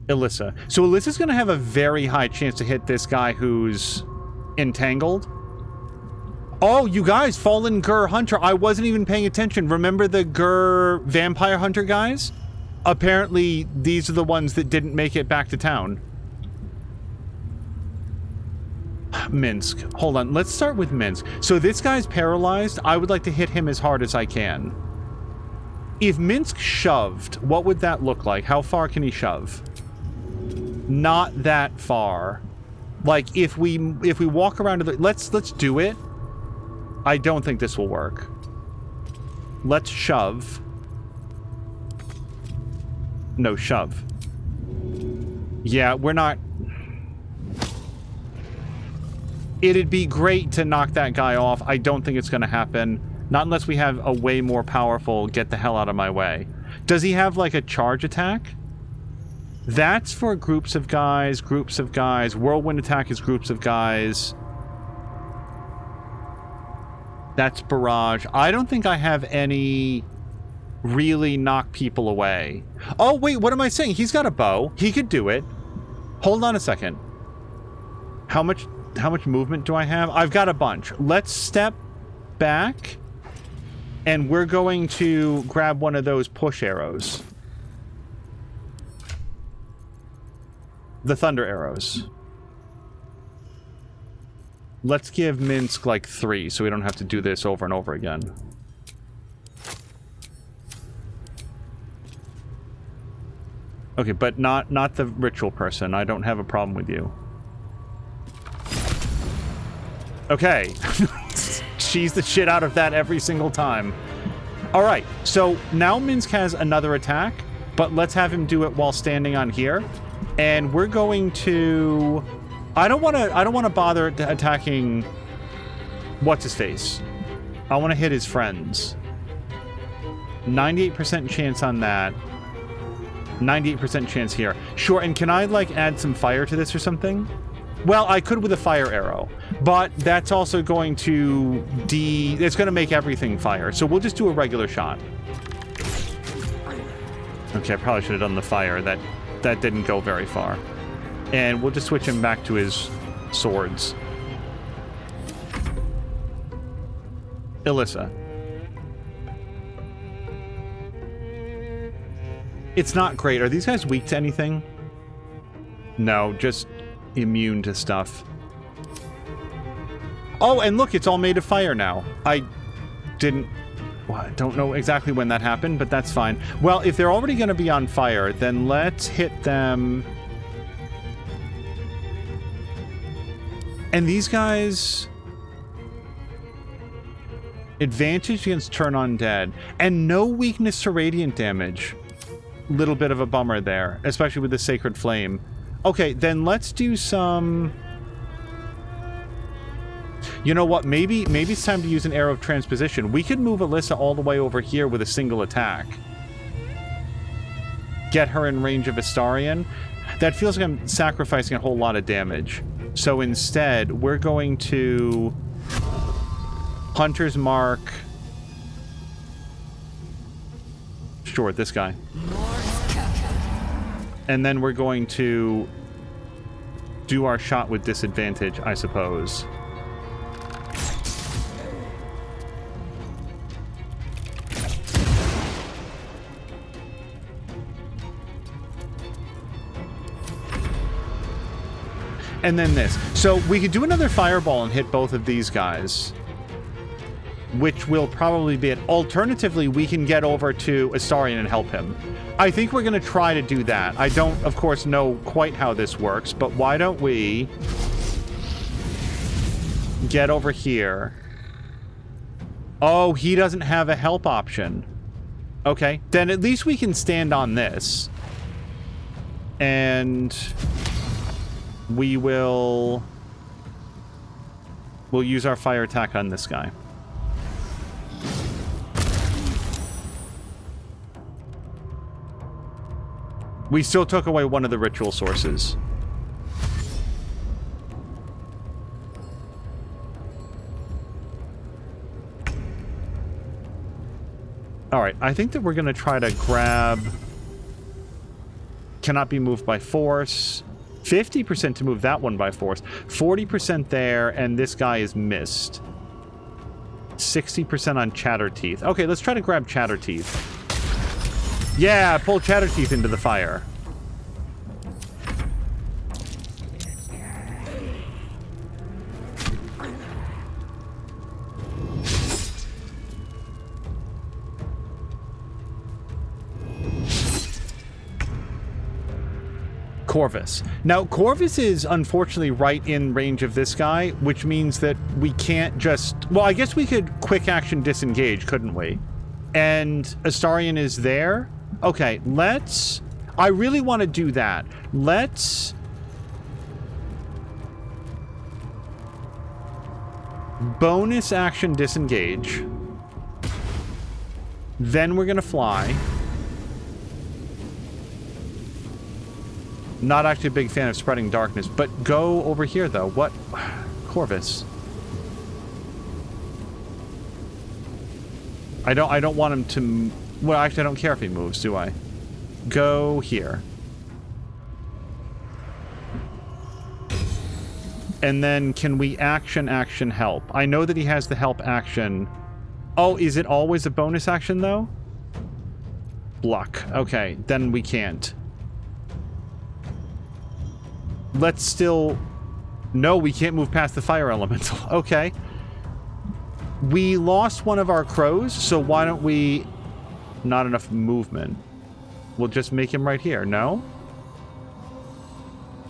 Alyssa. So Alyssa's going to have a very high chance to hit this guy who's entangled. Oh, you guys, Fallen Gur Hunter. I wasn't even paying attention. Remember the Gur Vampire Hunter guys? Apparently, these are the ones that didn't make it back to town. Minsk. Hold on. Let's start with Minsk. So this guy's paralyzed. I would like to hit him as hard as I can. If Minsk shoved, what would that look like? How far can he shove? Not that far. Like, if we walk around to the... Let's do it. I don't think this will work. Let's shove. No, shove. Yeah, we're not... It'd be great to knock that guy off. I don't think it's going to happen. Not unless we have a way more powerful get the hell out of my way. Does he have, like, a charge attack? That's for groups of guys, groups of guys. Whirlwind attack is groups of guys. That's barrage. I don't think I have any really knock people away. Oh, wait, what am I saying? He's got a bow. He could do it. Hold on a second. How much movement do I have? I've got a bunch. Let's step back, and we're going to grab one of those push arrows. The thunder arrows. Let's give Minsk like 3 so we don't have to do this over and over again. Okay, but not the ritual person. I don't have a problem with you. Okay. Cheese the shit out of that every single time. Alright, so now Minsk has another attack, but let's have him do it while standing on here. And we're going to... I don't want to bother attacking what's his face. I want to hit his friends. 98% chance on that. 98% chance here. Sure, and can I like add some fire to this or something? Well, I could with a fire arrow, but that's also going to it's going to make everything fire. So we'll just do a regular shot. Okay, I probably should have done the fire. That didn't go very far. And we'll just switch him back to his swords. Alyssa. It's not great. Are these guys weak to anything? No, just immune to stuff. Oh, and look, it's all made of fire now. I don't know exactly when that happened, but that's fine. Well, if they're already going to be on fire, then let's hit them... And these guys... Advantage against turn undead. And no weakness to radiant damage. Little bit of a bummer there. Especially with the Sacred Flame. Okay, then let's do some... You know what? Maybe it's time to use an Arrow of Transposition. We could move Alyssa all the way over here with a single attack. Get her in range of Astarion. That feels like I'm sacrificing a whole lot of damage. So instead, we're going to Hunter's Mark. Sure, this guy. And then we're going to do our shot with disadvantage, I suppose. And then this. So we could do another fireball and hit both of these guys. which will probably be it. Alternatively, we can get over to Astarion and help him. I think we're going to try to do that. I don't, of course, know quite how this works, but why don't we get over here? Oh, he doesn't have a help option. Okay, then at least we can stand on this. And we'll use our fire attack on this guy. We still took away one of the ritual sources. Alright, I think that we're going to try to grab... Cannot be moved by force. 50% to move that one by force. 40% there, and this guy is missed. 60% on Chatterteeth. Okay, let's try to grab Chatterteeth. Yeah, pull Chatterteeth into the fire. Corvus. Now, Corvus is unfortunately right in range of this guy, which means that we can't just... Well, I guess we could quick action disengage, couldn't we? And Astarion is there? Okay, let's... I really want to do that. Let's... bonus action disengage. Then we're going to fly. Not actually a big fan of spreading darkness, but go over here, though. What? Corvus. I don't want him to... Well, actually, I don't care if he moves, do I? Go here. And then can we action help? I know that he has the help action. Oh, is it always a bonus action, though? Block. Okay, then we can't. Let's still... No, we can't move past the fire elemental. Okay. We lost one of our crows, so why don't we... Not enough movement. We'll just make him right here, no?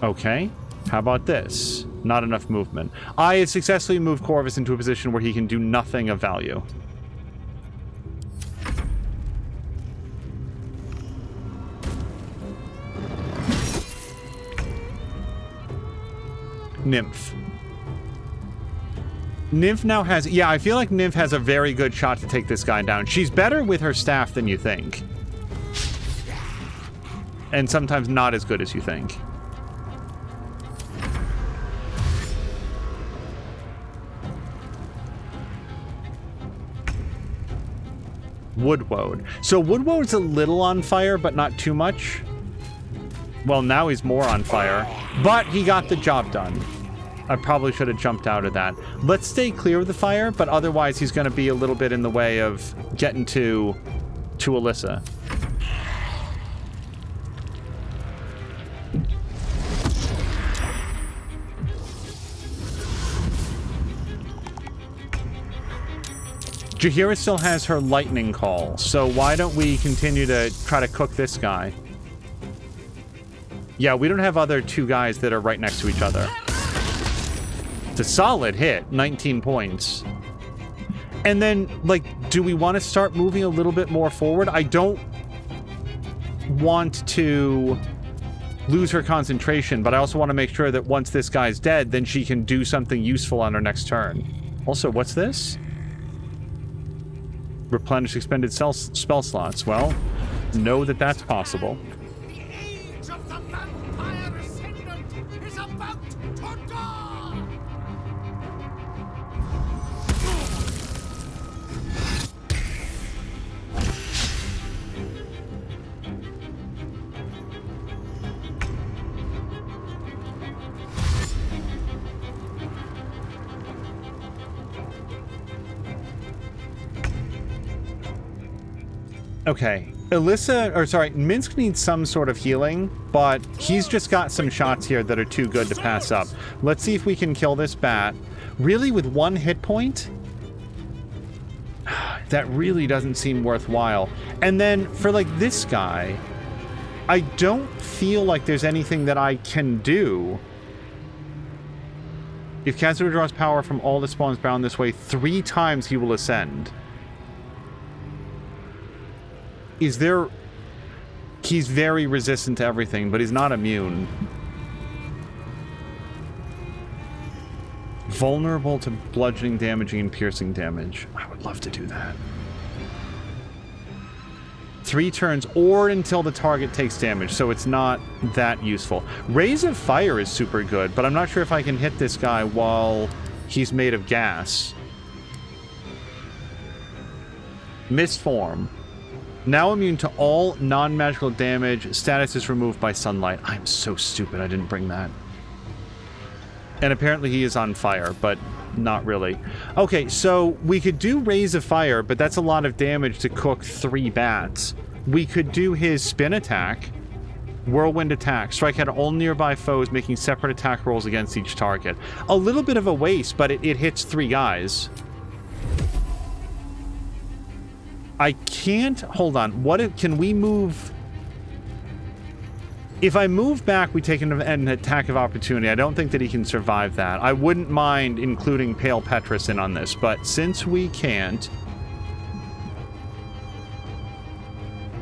Okay. How about this? Not enough movement. I have successfully moved Corvus into a position where he can do nothing of value. Nymph. Nymph now has... Yeah, I feel like Nymph has a very good shot to take this guy down. She's better with her staff than you think. And sometimes not as good as you think. Woodwode. So Woodwode's a little on fire, but not too much. Well, now he's more on fire. But he got the job done. I probably should have jumped out of that. Let's stay clear of the fire, but otherwise he's going to be a little bit in the way of getting to Alyssa. Jaheira still has her lightning call, so why don't we continue to try to cook this guy? Yeah, we don't have other two guys that are right next to each other. It's a solid hit, 19 points. And then, like, do we want to start moving a little bit more forward? I don't want to lose her concentration, but I also want to make sure that once this guy's dead, then she can do something useful on her next turn. Also, what's this? Replenish expended spell slots. Well, know that that's possible. The age of the vampire ascendant is about to dawn! Okay. Minsk needs some sort of healing, but he's just got some shots here that are too good to pass up. Let's see if we can kill this bat. Really, with one hit point? that really doesn't seem worthwhile. And then for like this guy, I don't feel like there's anything that I can do. If Cazador draws power from all the spawns bound this way 3 times, he will ascend. Is there... He's very resistant to everything, but he's not immune. Vulnerable to bludgeoning, damaging, and piercing damage. I would love to do that. 3 turns or until the target takes damage, so it's not that useful. Rays of Fire is super good, but I'm not sure if I can hit this guy while he's made of gas. Mist Form. Now immune to all non-magical damage. Status is removed by sunlight. I'm so stupid I didn't bring that. And apparently he is on fire, but not really. Okay, so we could do Rays of Fire, but that's a lot of damage to cook 3 bats. We could do his spin attack. Whirlwind attack. Strike at all nearby foes, making separate attack rolls against each target. A little bit of a waste, but it hits 3 guys. I can't... Hold on. Can we move... If I move back, we take an attack of opportunity. I don't think that he can survive that. I wouldn't mind including Pale Petrus in on this, but since we can't...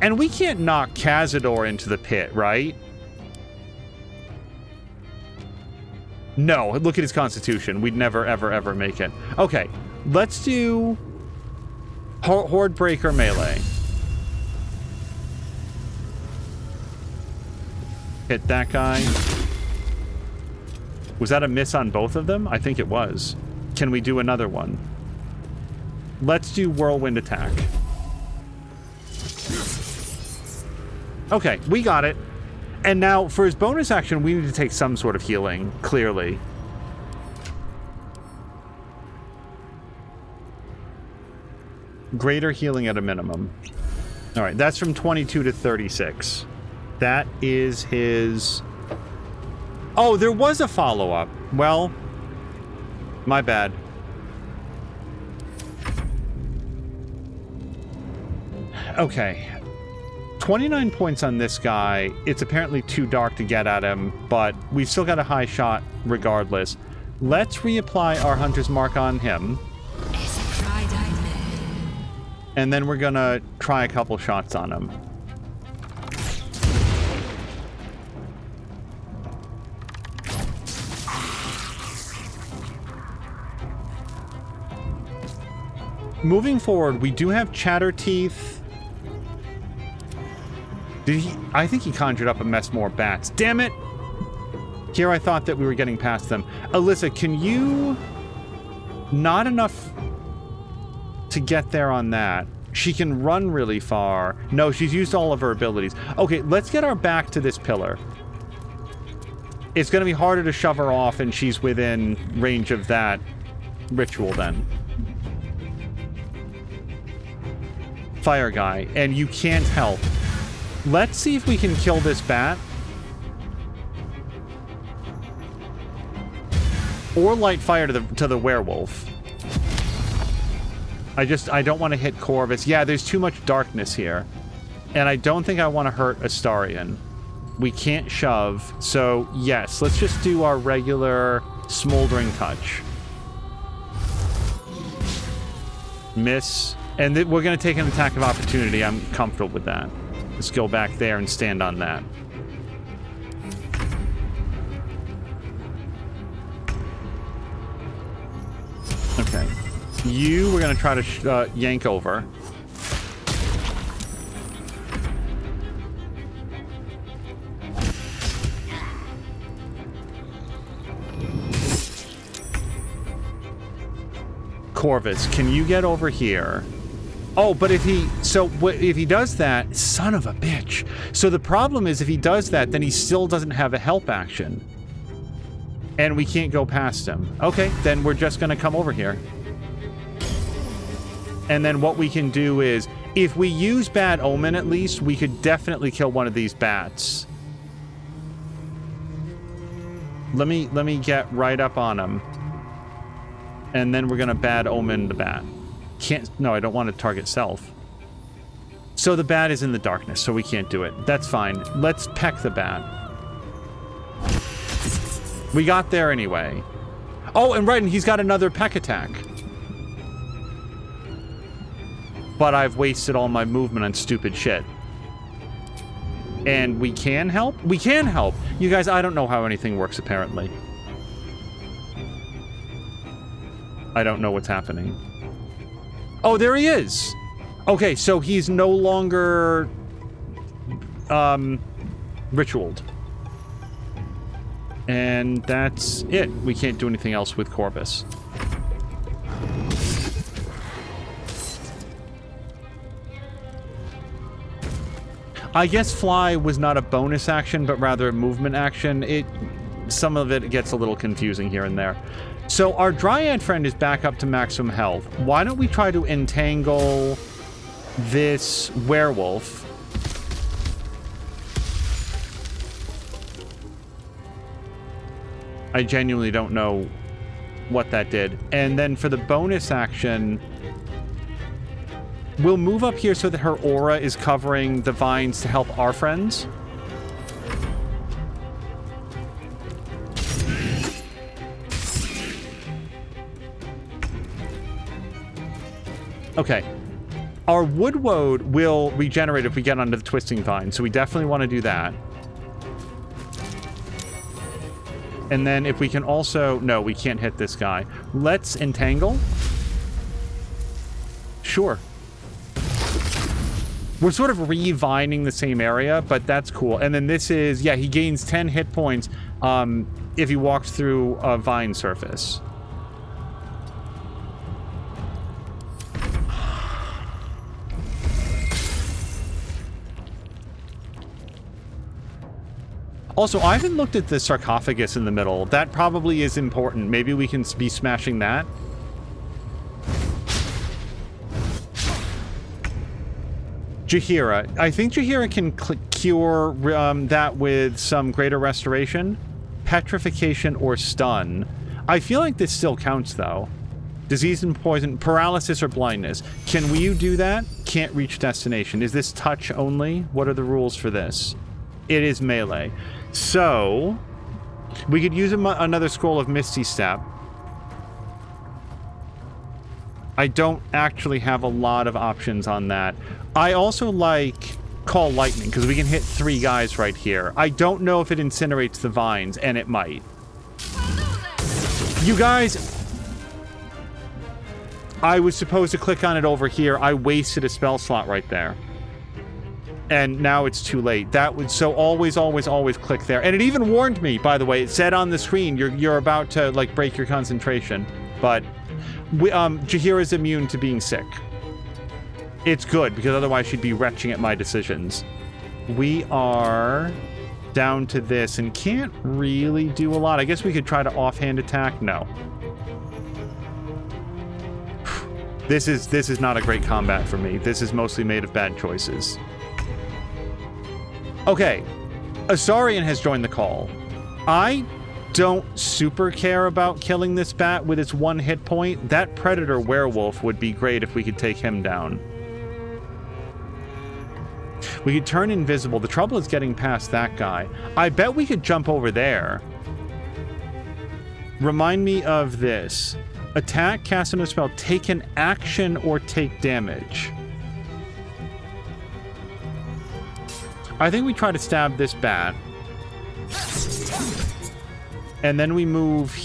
And we can't knock Cazador into the pit, right? No, look at his constitution. We'd never, ever, ever make it. Okay, let's do... Horde Breaker melee. Hit that guy. Was that a miss on both of them? I think it was. Can we do another one? Let's do Whirlwind attack. Okay, we got it. And now, for his bonus action, we need to take some sort of healing, clearly. Greater healing at a minimum. Alright, that's from 22 to 36. That is his... Oh, there was a follow-up. Well, my bad. Okay. 29 points on this guy. It's apparently too dark to get at him, but we've still got a high shot regardless. Let's reapply our Hunter's Mark on him. And then we're gonna try a couple shots on him. Moving forward, we do have Chatterteeth. Did he? I think he conjured up a mess more bats. Damn it! Here I thought that we were getting past them. Alyssa, can you... Not enough to get there on that. She can run really far. No, she's used all of her abilities. Okay, let's get our back to this pillar. It's going to be harder to shove her off, and she's within range of that ritual then. Fire guy, and you can't help. Let's see if we can kill this bat. Or light fire to the werewolf. I don't want to hit Corvus. Yeah, there's too much darkness here. And I don't think I want to hurt Astarion. We can't shove. So, yes, let's just do our regular Smoldering Touch. Miss. And we're going to take an attack of opportunity. I'm comfortable with that. Let's go back there and stand on that. Okay. We're going to try to yank over. Corvus, can you get over here? Oh, but if he does that, son of a bitch. So the problem is if he does that, then he still doesn't have a help action. And we can't go past him. Okay, then we're just going to come over here. And then what we can do is, if we use Bad Omen at least, we could definitely kill one of these bats. Let me get right up on him. And then we're going to Bad Omen the bat. Can't... No, I don't want to target self. So the bat is in the darkness, so we can't do it. That's fine. Let's peck the bat. We got there anyway. Oh, and right, and he's got another peck attack. But I've wasted all my movement on stupid shit. And we can help? We can help! You guys, I don't know how anything works, apparently. I don't know what's happening. Oh, there he is! Okay, so he's no longer... ritualed. And that's it. We can't do anything else with Corvus. I guess fly was not a bonus action, but rather a movement action. Some of it gets a little confusing here and there. So our Dryad friend is back up to maximum health. Why don't we try to entangle this werewolf? I genuinely don't know what that did. And then for the bonus action... we'll move up here so that her aura is covering the vines to help our friends. Okay. Our wood woad will regenerate if we get onto the twisting vine, so we definitely want to do that. And then if we can also... no, we can't hit this guy. Let's entangle. Sure. We're sort of revining the same area, but that's cool. And then this is... yeah, he gains 10 hit points if he walks through a vine surface. Also, I haven't looked at the sarcophagus in the middle. That probably is important. Maybe we can be smashing that. Jaheira. I think Jaheira can cure that with some greater restoration, petrification, or stun. I feel like this still counts, though. Disease and poison, paralysis or blindness. Can we do that? Can't reach destination. Is this touch only? What are the rules for this? It is melee. So, we could use another scroll of Misty Step. I don't actually have a lot of options on that. I also like Call Lightning, because we can hit 3 guys right here. I don't know if it incinerates the vines, and it might. You guys... I was supposed to click on it over here. I wasted a spell slot right there. And now it's too late. That would... so always, always, always click there. And it even warned me, by the way. It said on the screen, you're about to, like, break your concentration. But... Jaheira's immune to being sick. It's good, because otherwise she'd be retching at my decisions. We are down to this and can't really do a lot. I guess we could try to offhand attack. No. This is not a great combat for me. This is mostly made of bad choices. Okay. Asarian has joined the call. I don't super care about killing this bat with its 1 hit point. That predator werewolf would be great if we could take him down. We could turn invisible. The trouble is getting past that guy. I bet we could jump over there. Remind me of this. Attack, cast another spell, take an action, or take damage. I think we try to stab this bat. And then we move...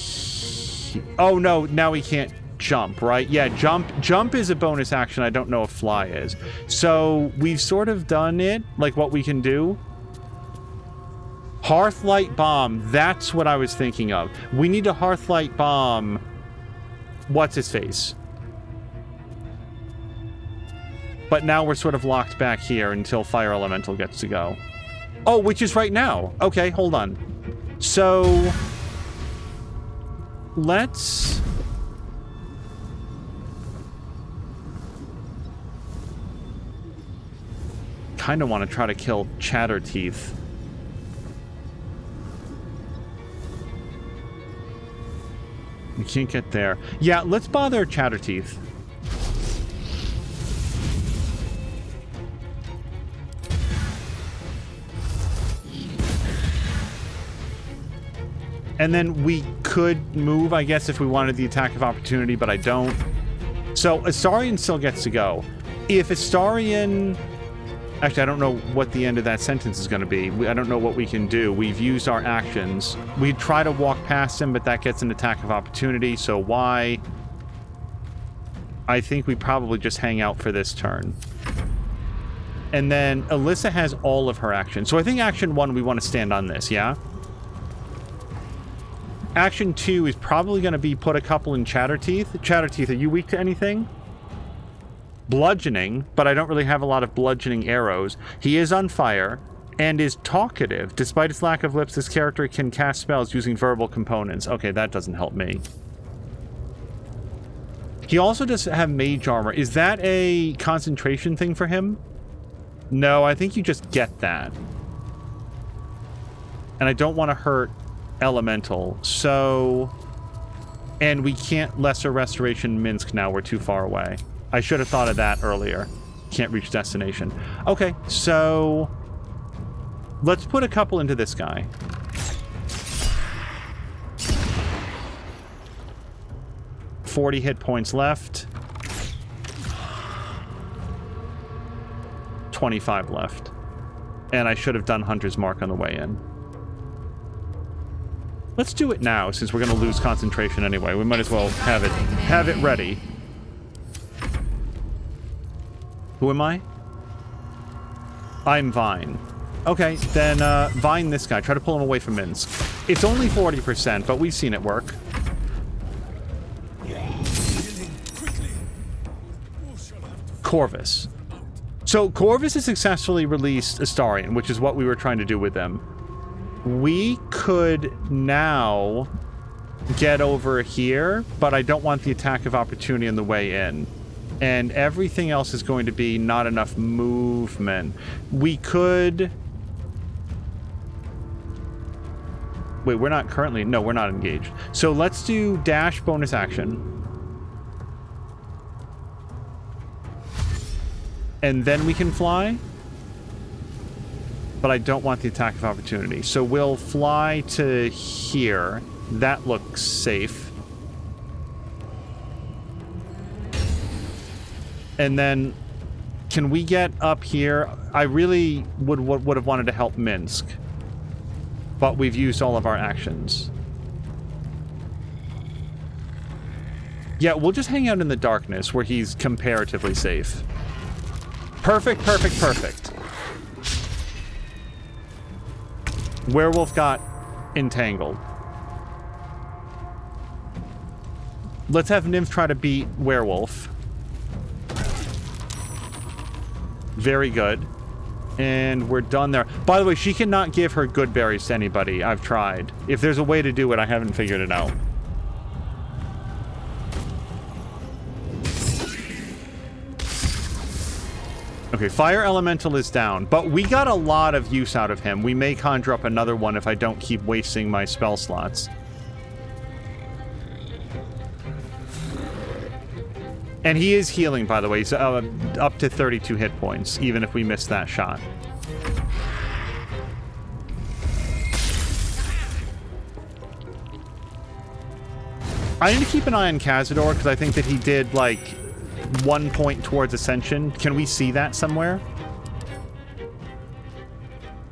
oh, no. Now we can't jump, right? Yeah, jump is a bonus action. I don't know if fly is. So we've sort of done it, like what we can do. Hearthlight Bomb. That's what I was thinking of. We need to Hearthlight Bomb... what's his face? But now we're sort of locked back here until Fire Elemental gets to go. Oh, which is right now. Okay, hold on. So... let's... kind of want to try to kill Chatterteeth. We can't get there. Yeah, let's bother Chatterteeth. And then we could move, I guess, if we wanted the attack of opportunity, but I don't. So Astarion still gets to go. If Astarion... Actually, I don't know what the end of that sentence is going to be. I don't know what we can do. We've used our actions. We try to walk past him, but that gets an attack of opportunity, so why? I think we probably just hang out for this turn. And then Alyssa has all of her actions. So I think action 1, we want to stand on this, yeah? Action 2 is probably going to be put a couple in Chatterteeth. Chatterteeth, are you weak to anything? Bludgeoning, but I don't really have a lot of bludgeoning arrows. He is on fire and is talkative. Despite its lack of lips, this character can cast spells using verbal components. Okay, that doesn't help me. He also does have mage armor. Is that a concentration thing for him? No, I think you just get that. And I don't want to hurt elemental, so... And we can't lesser restoration Minsk now, we're too far away. I should have thought of that earlier. Can't reach destination. Okay, so... Let's put a couple into this guy. $40 hit points left. 25 left. And I should have done Hunter's Mark on the way in. Let's do it now, since we're going to lose concentration anyway. We might as well have it ready. Who am I? I'm Vine. Okay, then Vine this guy. Try to pull him away from Minsk. It's only 40%, but we've seen it work. Corvus. So Corvus has successfully released Astarion, which is what we were trying to do with them. We could now get over here, but I don't want the attack of opportunity on the way in. And everything else is going to be not enough movement. We could... Wait, we're not currently... No, we're not engaged. So let's do dash bonus action. And then we can fly. But I don't want the attack of opportunity. So we'll fly to here. That looks safe. And then, can we get up here? I really would have wanted to help Minsk. But we've used all of our actions. Yeah, we'll just hang out in the darkness where he's comparatively safe. Perfect, perfect, perfect. Werewolf got entangled. Let's have Nymph try to beat Werewolf. Very good. And we're done there. By the way, she cannot give her good berries to anybody. I've tried. If there's a way to do it, I haven't figured it out. Okay, Fire Elemental is down, but we got a lot of use out of him. We may conjure up another one if I don't keep wasting my spell slots. And he is healing, by the way. He's up to 32 hit points, even if we miss that shot. I need to keep an eye on Cazador, because I think that he did, like... 1 point towards Ascension. Can we see that somewhere?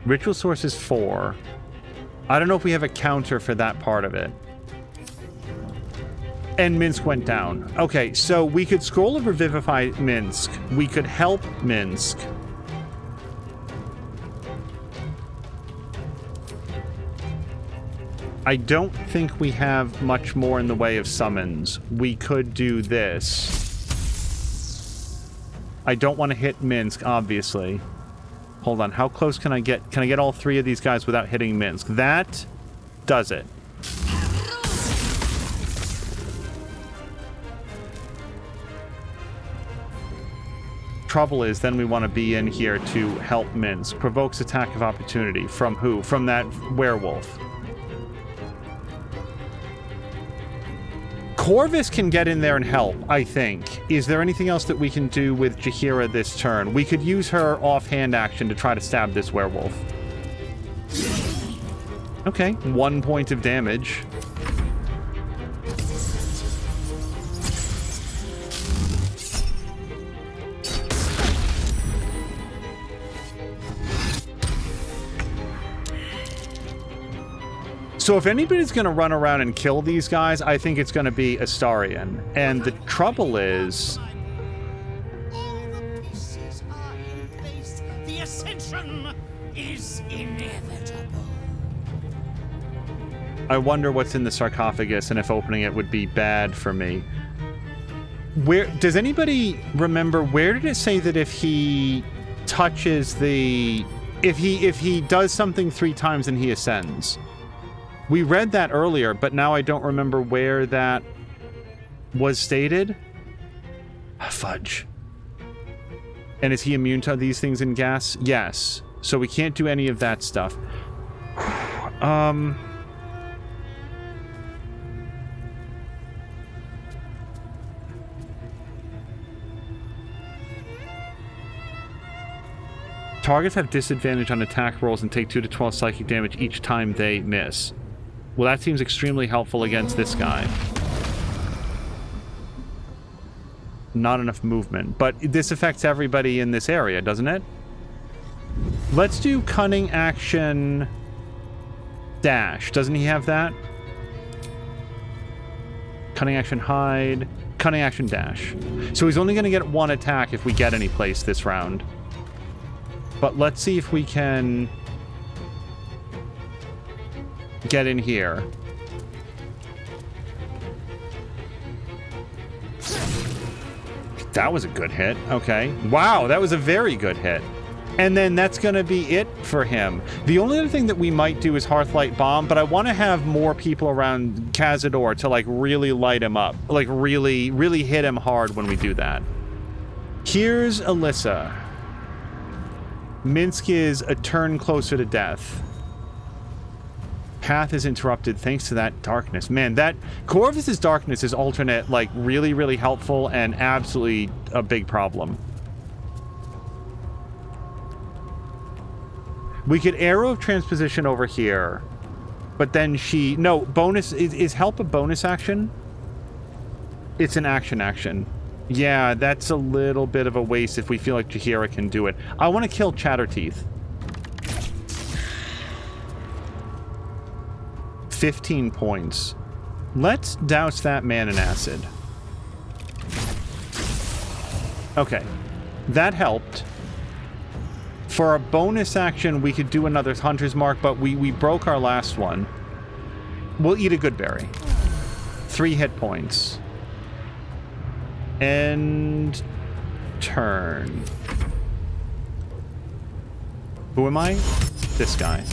Ritual Source is 4. I don't know if we have a counter for that part of it. And Minsk went down. Okay, so we could scroll of Revivify Minsk. We could help Minsk. I don't think we have much more in the way of summons. We could do this. I don't want to hit Minsk, obviously. Hold on, how close can I get? Can I get all 3 of these guys without hitting Minsk? That does it. Trouble is, then we want to be in here to help Minsk. Provokes attack of opportunity. From who? From that werewolf. Corvus can get in there and help, I think. Is there anything else that we can do with Jaheira this turn? We could use her offhand action to try to stab this werewolf. Okay, 1 point of damage. So if anybody's going to run around and kill these guys, I think it's going to be Astarion. And the trouble is... All the pieces are in place. The ascension is inevitable. I wonder what's in the sarcophagus and if opening it would be bad for me. Where does anybody remember, where did it say that if he touches the... If he does something 3 times and he ascends? We read that earlier, but now I don't remember where that was stated. Fudge. And is he immune to these things in gas? Yes. So we can't do any of that stuff. Targets have disadvantage on attack rolls and take 2 to 12 psychic damage each time they miss. Well, that seems extremely helpful against this guy. Not enough movement. But this affects everybody in this area, doesn't it? Let's do cunning action dash. Doesn't he have that? Cunning action hide. Cunning action dash. So he's only going to get 1 attack if we get any place this round. But let's see if we can get in here. That was a good hit. Okay. Wow, that was a very good hit. And then that's going to be it for him. The only other thing that we might do is Hearthlight Bomb, but I want to have more people around Cazador to, like, really light him up. Like, really, really hit him hard when we do that. Here's Alyssa. Minsk is a turn closer to death. Path is interrupted thanks to that darkness. Man, that Corvus's darkness is alternate, like, really, really helpful and absolutely a big problem. We could Arrow of Transposition over here, but then she... No, bonus... Is help a bonus action? It's an action. Yeah, that's a little bit of a waste if we feel like Jaheira can do it. I want to kill Chatterteeth. 15 points. Let's douse that man in acid. Okay. That helped. For a bonus action, we could do another Hunter's Mark, but we broke our last one. We'll eat a good berry. 3 hit points. End turn. Who am I? This guy.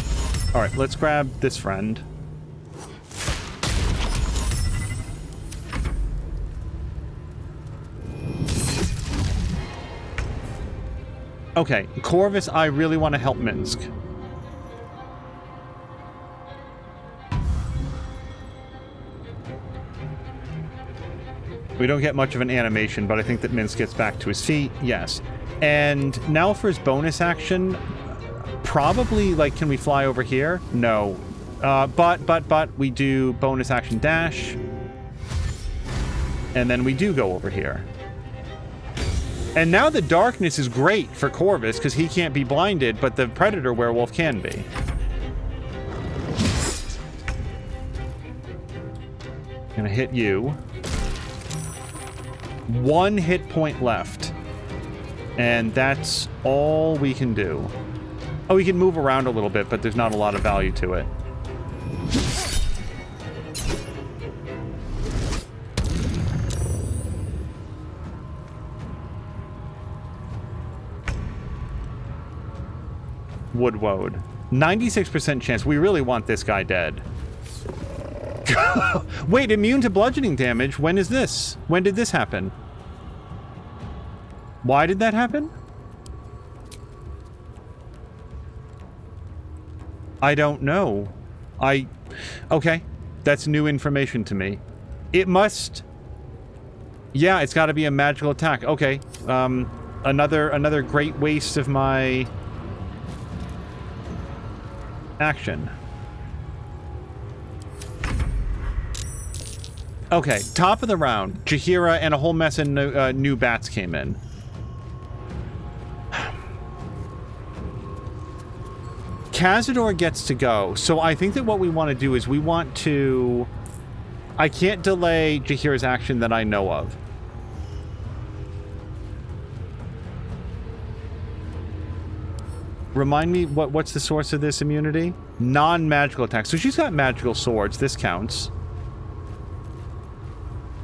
Alright, let's grab this friend. Okay, Corvus, I really want to help Minsk. We don't get much of an animation, but I think that Minsk gets back to his feet. Yes. And now for his bonus action, probably, like, can we fly over here? No. But we do bonus action dash. And then we do go over here. And now the darkness is great for Corvus, because he can't be blinded, but the Predator Werewolf can be. Gonna hit you. 1 hit point left. And that's all we can do. Oh, we can move around a little bit, but there's not a lot of value to it. Woodwode. 96% chance. We really want this guy dead. Wait, immune to bludgeoning damage? When is this? When did this happen? Why did that happen? I don't know. Okay. That's new information to me. It must... Yeah, it's got to be a magical attack. Okay. Another great waste of my... action. Okay, top of the round. Jaheira and a whole mess of new bats came in. Cazador gets to go. So I think that what we want to do is we want to... I can't delay Jaheira's action that I know of. Remind me, what's the source of this immunity? Non-magical attacks. So she's got magical swords. This counts.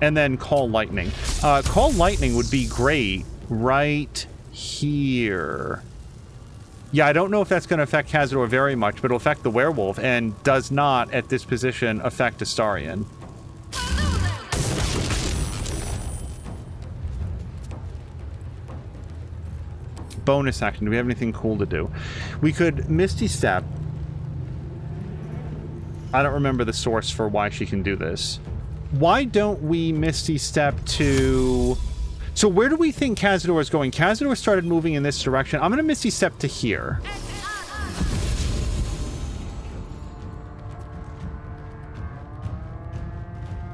And then Call Lightning. Call Lightning would be great right here. Yeah, I don't know if that's going to affect Cazador very much, but it'll affect the werewolf and does not, at this position, affect Astarion. Bonus action. Do we have anything cool to do? We could Misty Step. I don't remember the source for why she can do this. Why don't we Misty Step to... So where do we think Cazador is going? Cazador started moving in this direction. I'm going to Misty Step to here.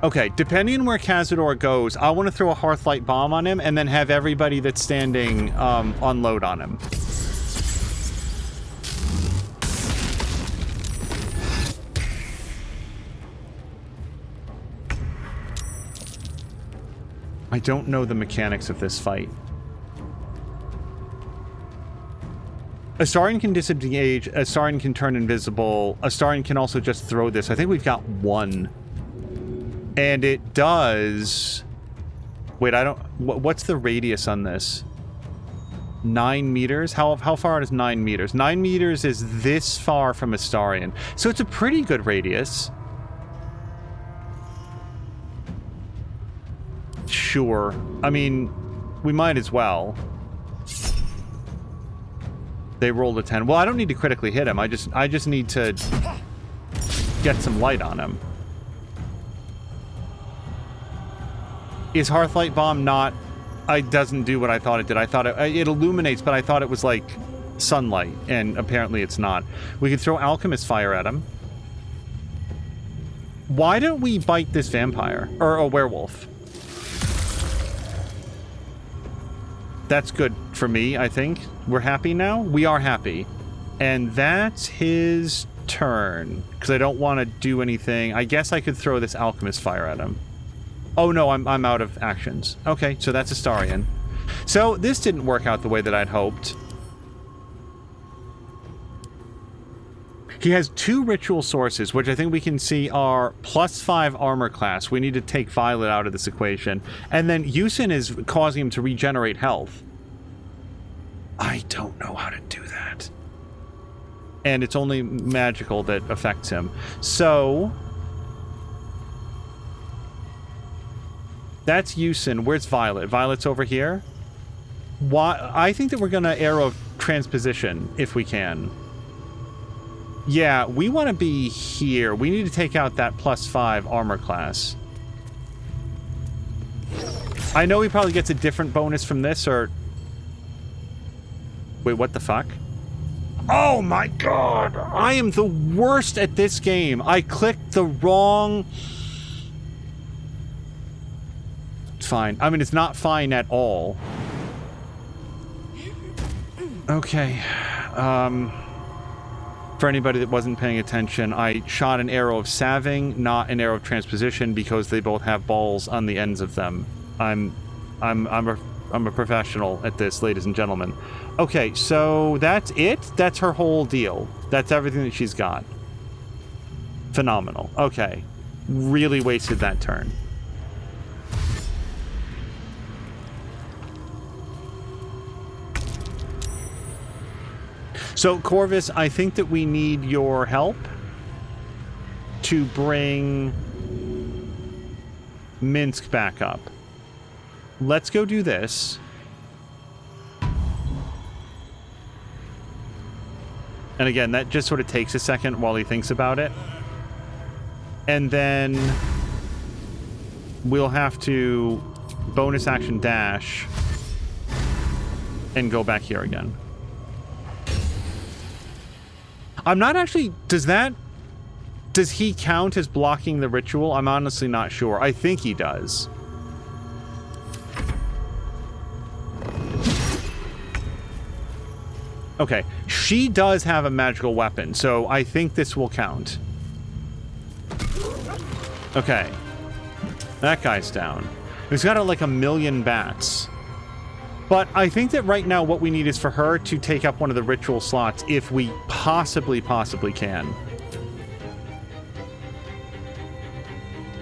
Okay, depending on where Cazador goes, I want to throw a Hearthlight Bomb on him and then have everybody that's standing unload on him. I don't know the mechanics of this fight. Astarion can disengage, Astarion can turn invisible, Astarion can also just throw this. I think we've got one. And it does... Wait, I don't... What's the radius on this? 9 meters? How far out is 9 meters? 9 meters is this far from Astarion. So it's a pretty good radius. Sure. I mean, we might as well. They rolled a 10. Well, I don't need to critically hit him. I just need to get some light on him. Is Hearthlight Bomb not... It doesn't do what I thought it did. I thought it illuminates, but I thought it was like sunlight, and apparently it's not. We could throw Alchemist Fire at him. Why don't we bite this vampire? Or a werewolf? That's good for me, I think. We're happy now? We are happy. And that's his turn. Because I don't want to do anything. I guess I could throw this Alchemist Fire at him. Oh no, I'm out of actions. Okay, so that's Astarion. So this didn't work out the way that I'd hoped. He has 2 ritual sources, which I think we can see are +5 armor class. We need to take Violet out of this equation. And then Yusin is causing him to regenerate health. I don't know how to do that. And it's only magical that affects him. So... That's Yusin. Where's Violet? Violet's over here? Why? I think that we're going to Arrow Transposition, if we can. Yeah, we want to be here. We need to take out that +5 armor class. I know he probably gets a different bonus from this, or... Wait, what the fuck? Oh my god! I am the worst at this game. I clicked the wrong... It's fine. I mean, it's not fine at all. Okay. For anybody that wasn't paying attention, I shot an arrow of salving, not an arrow of transposition, because they both have balls on the ends of them. I'm a professional at this, ladies and gentlemen. Okay, so that's it? That's her whole deal. That's everything that she's got. Phenomenal. Okay. Really wasted that turn. So, Corvus, I think that we need your help to bring Minsk back up. Let's go do this. And again, that just sort of takes a second while he thinks about it. And then we'll have to bonus action dash and go back here again. I'm not actually... Does that... Does he count as blocking the ritual? I'm honestly not sure. I think he does. Okay, she does have a magical weapon, so I think this will count. Okay. That guy's down. He's got like 1 million bats. But I think that right now what we need is for her to take up one of the ritual slots if we possibly can.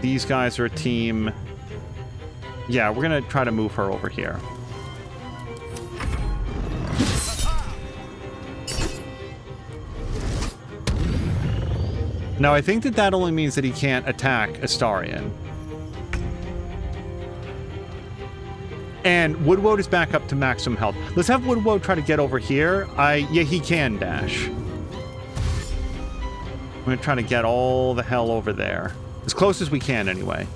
These guys are a team. Yeah, we're going to try to move her over here. Now, I think that that only means that he can't attack Astarion. And Woodwode is back up to maximum health. Let's have Woodwode try to get over here. Yeah, he can dash. I'm going to try to get all the hell over there. As close as we can, anyway.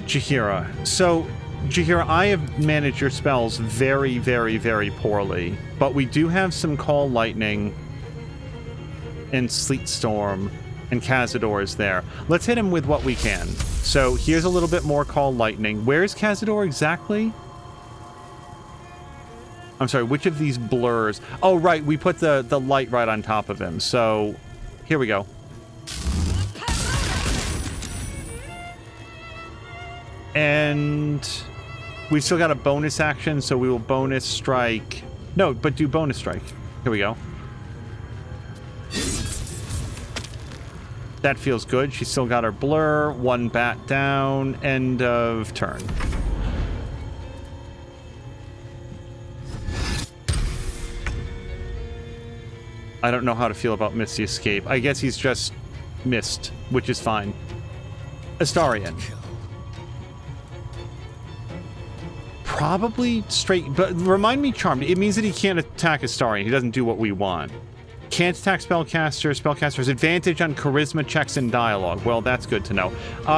Jaheira. So, Jaheira, I have managed your spells very, very, very poorly. But we do have some Call Lightning and Sleet Storm, and Cazador is there. Let's hit him with what we can. So, here's a little bit more Call Lightning. Where's Cazador exactly? I'm sorry, which of these blurs? Oh, right, we put the light right on top of him. So, here we go. And we've still got a bonus action, so we will bonus strike. No, but do bonus strike. Here we go. That feels good. She's still got her blur. 1 bat down. End of turn. I don't know how to feel about Misty Escape. I guess he's just missed, which is fine. Astarion. Probably straight, but remind me, Charmed. It means that he can't attack Astarion. He doesn't do what we want. Can't attack Spellcaster. Spellcaster's advantage on charisma checks and dialogue. Well, that's good to know.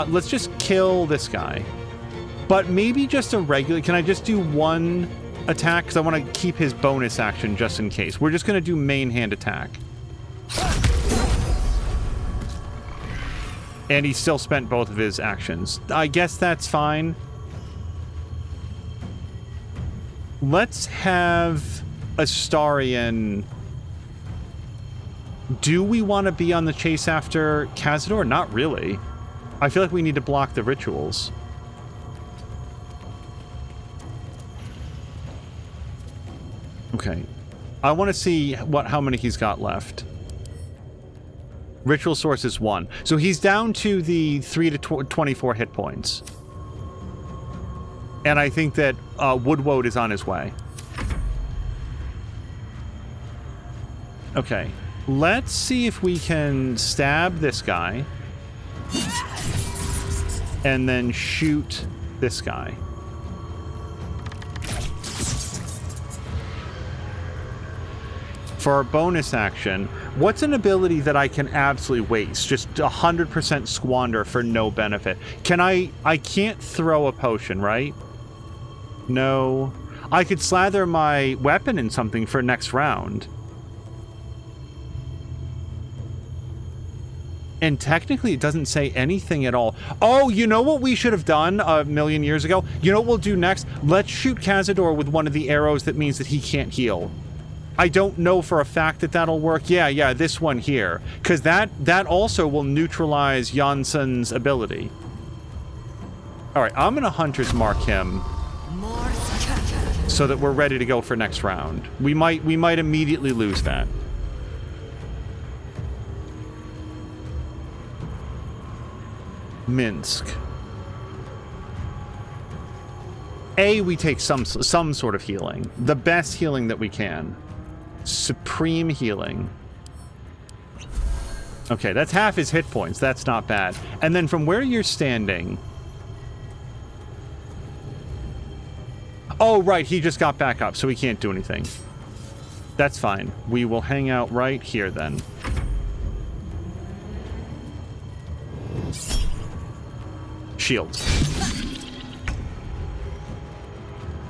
Let's just kill this guy. But maybe just a regular... Can I just do 1 attack? Because I want to keep his bonus action just in case. We're just going to do main hand attack. And he still spent both of his actions. I guess that's fine. Let's have Astarion... Do we want to be on the chase after Cazador? Not really. I feel like we need to block the rituals. Okay. I want to see how many he's got left. Ritual source is 1. So he's down to the 3 to 24 hit points. And I think that Woodwode is on his way. Okay. Let's see if we can stab this guy. And then shoot this guy. For our bonus action, what's an ability that I can absolutely waste? Just 100% squander for no benefit. Can I can't throw a potion, right? No. I could slather my weapon in something for next round. And technically, it doesn't say anything at all. Oh, you know what we should have done a million years ago? You know what we'll do next? Let's shoot Cazador with one of the arrows that means that he can't heal. I don't know for a fact that that'll work. Yeah, this one here. Because that also will neutralize Janssen's ability. Alright, I'm going to Hunter's Mark him. So that we're ready to go for next round. We might immediately lose that. Minsk. We take some sort of healing. The best healing that we can. Supreme healing. Okay, that's half his hit points. That's not bad. And then from where you're standing... Oh, right, he just got back up, so he can't do anything. That's fine. We will hang out right here then. Shield.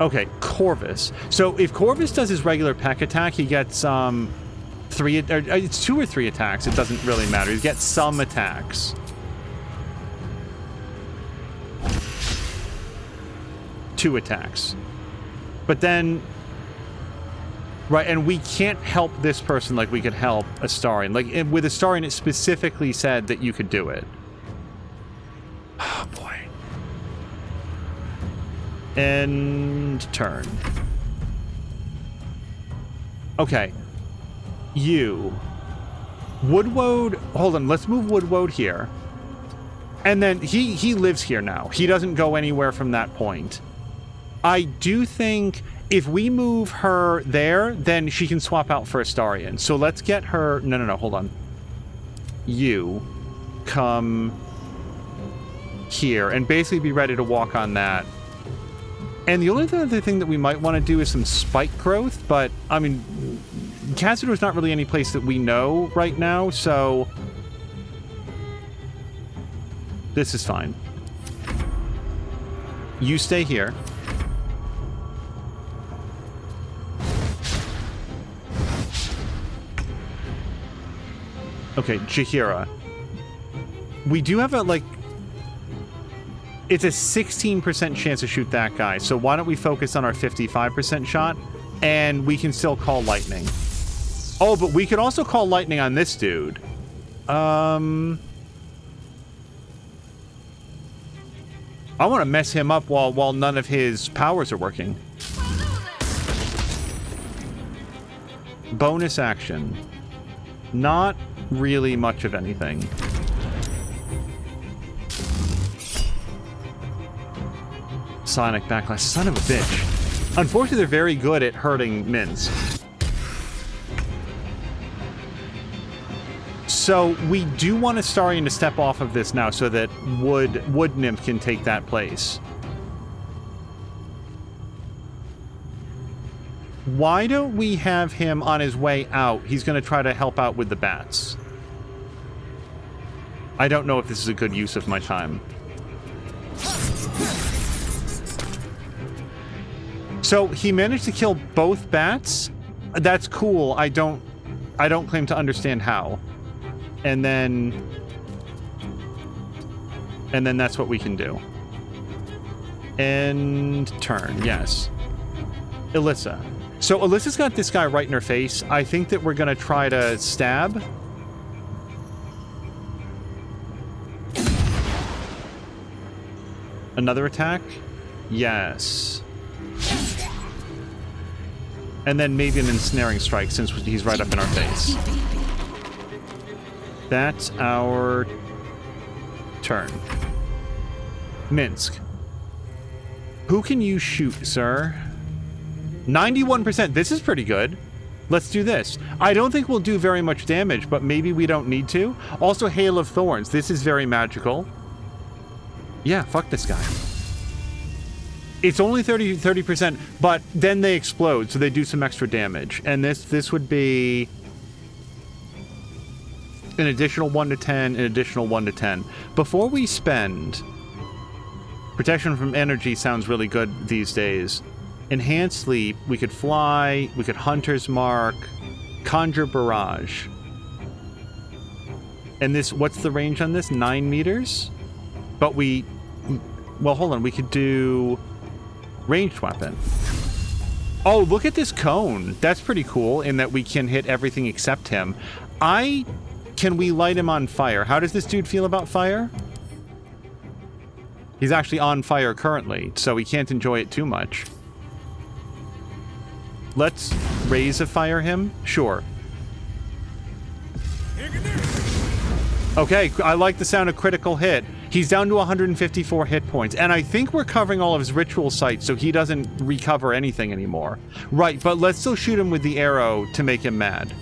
Okay, Corvus. So if Corvus does his regular peck attack, he gets it's 2 or 3 attacks. It doesn't really matter. He gets some attacks. 2 attacks. But then, right, and we can't help this person like we could help Astarion. Like, with Astarion, it specifically said that you could do it. Oh, boy. End turn. Okay. You. Woodwode, hold on, let's move Woodwode here. And then he lives here now. He doesn't go anywhere from that point. I do think if we move her there, then she can swap out for Astarion. So let's get her... No, hold on. You come here and basically be ready to walk on that. And the only other thing that we might want to do is some spike growth, but, I mean, Cazador is not really any place that we know right now, so... This is fine. You stay here. Okay, Jaheira. We do have a, like... It's a 16% chance to shoot that guy, so why don't we focus on our 55% shot, and we can still call lightning. Oh, but we could also call lightning on this dude. I want to mess him up while none of his powers are working. Bonus action. Not really much of anything. Sonic backlash. Son of a bitch. Unfortunately, they're very good at hurting Minsk. So we do want Astarion to step off of this now so that Wood Nymph can take that place. Why don't we have him on his way out? He's going to try to help out with the bats. I don't know if this is a good use of my time. So he managed to kill both bats. That's cool. I don't claim to understand how. And then that's what we can do. End turn. Yes. Alyssa. So Alyssa's got this guy right in her face. I think that we're going to try to stab. Another attack? Yes. And then maybe an ensnaring strike since he's right up in our face. That's our turn. Minsk. Who can you shoot, sir? 91%. This is pretty good. Let's do this. I don't think we'll do very much damage, but maybe we don't need to. Also, Hail of Thorns. This is very magical. Yeah, fuck this guy. It's only 30%, but then they explode, so they do some extra damage. And this would be an additional 1 to 10, an additional 1 to 10. Before we spend, protection from energy sounds really good these days. Enhanced sleep, we could fly, we could hunter's mark, conjure barrage. And this, what's the range on this? 9 meters? But well, hold on, we could do ranged weapon. Oh, look at this cone. That's pretty cool in that we can hit everything except him. Can we light him on fire? How does this dude feel about fire? He's actually on fire currently, so he can't enjoy it too much. Let's raise a fire him. Sure. Okay, I like the sound of critical hit. He's down to 154 hit points, and I think we're covering all of his ritual sites, so he doesn't recover anything anymore. Right, but let's still shoot him with the arrow to make him mad.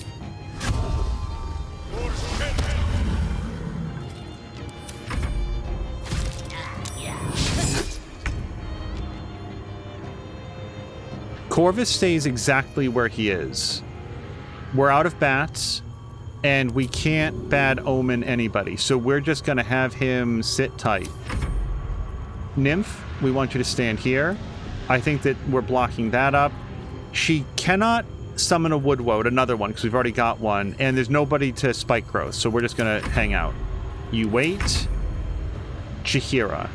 Corvus stays exactly where he is. We're out of bats, and we can't bad omen anybody, so we're just going to have him sit tight. Nymph, we want you to stand here. I think that we're blocking that up. She cannot summon a woodwoad, another one, because we've already got one, and there's nobody to spike growth, so we're just going to hang out. You wait. Jaheira.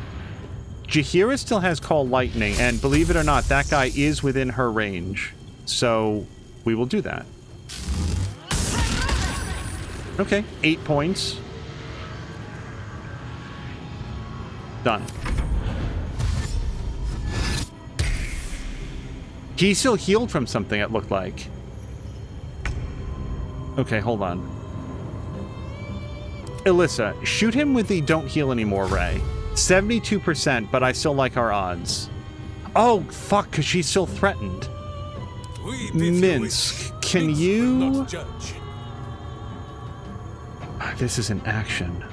Jaheira still has Call Lightning, and believe it or not, that guy is within her range. So we will do that. Okay, 8 points. Done. He still healed from something, it looked like. Okay, hold on. Alyssa, shoot him with the don't heal anymore ray. 72%, but I still like our odds. Oh, fuck, because she's still threatened. Minsk, can you... This is an action.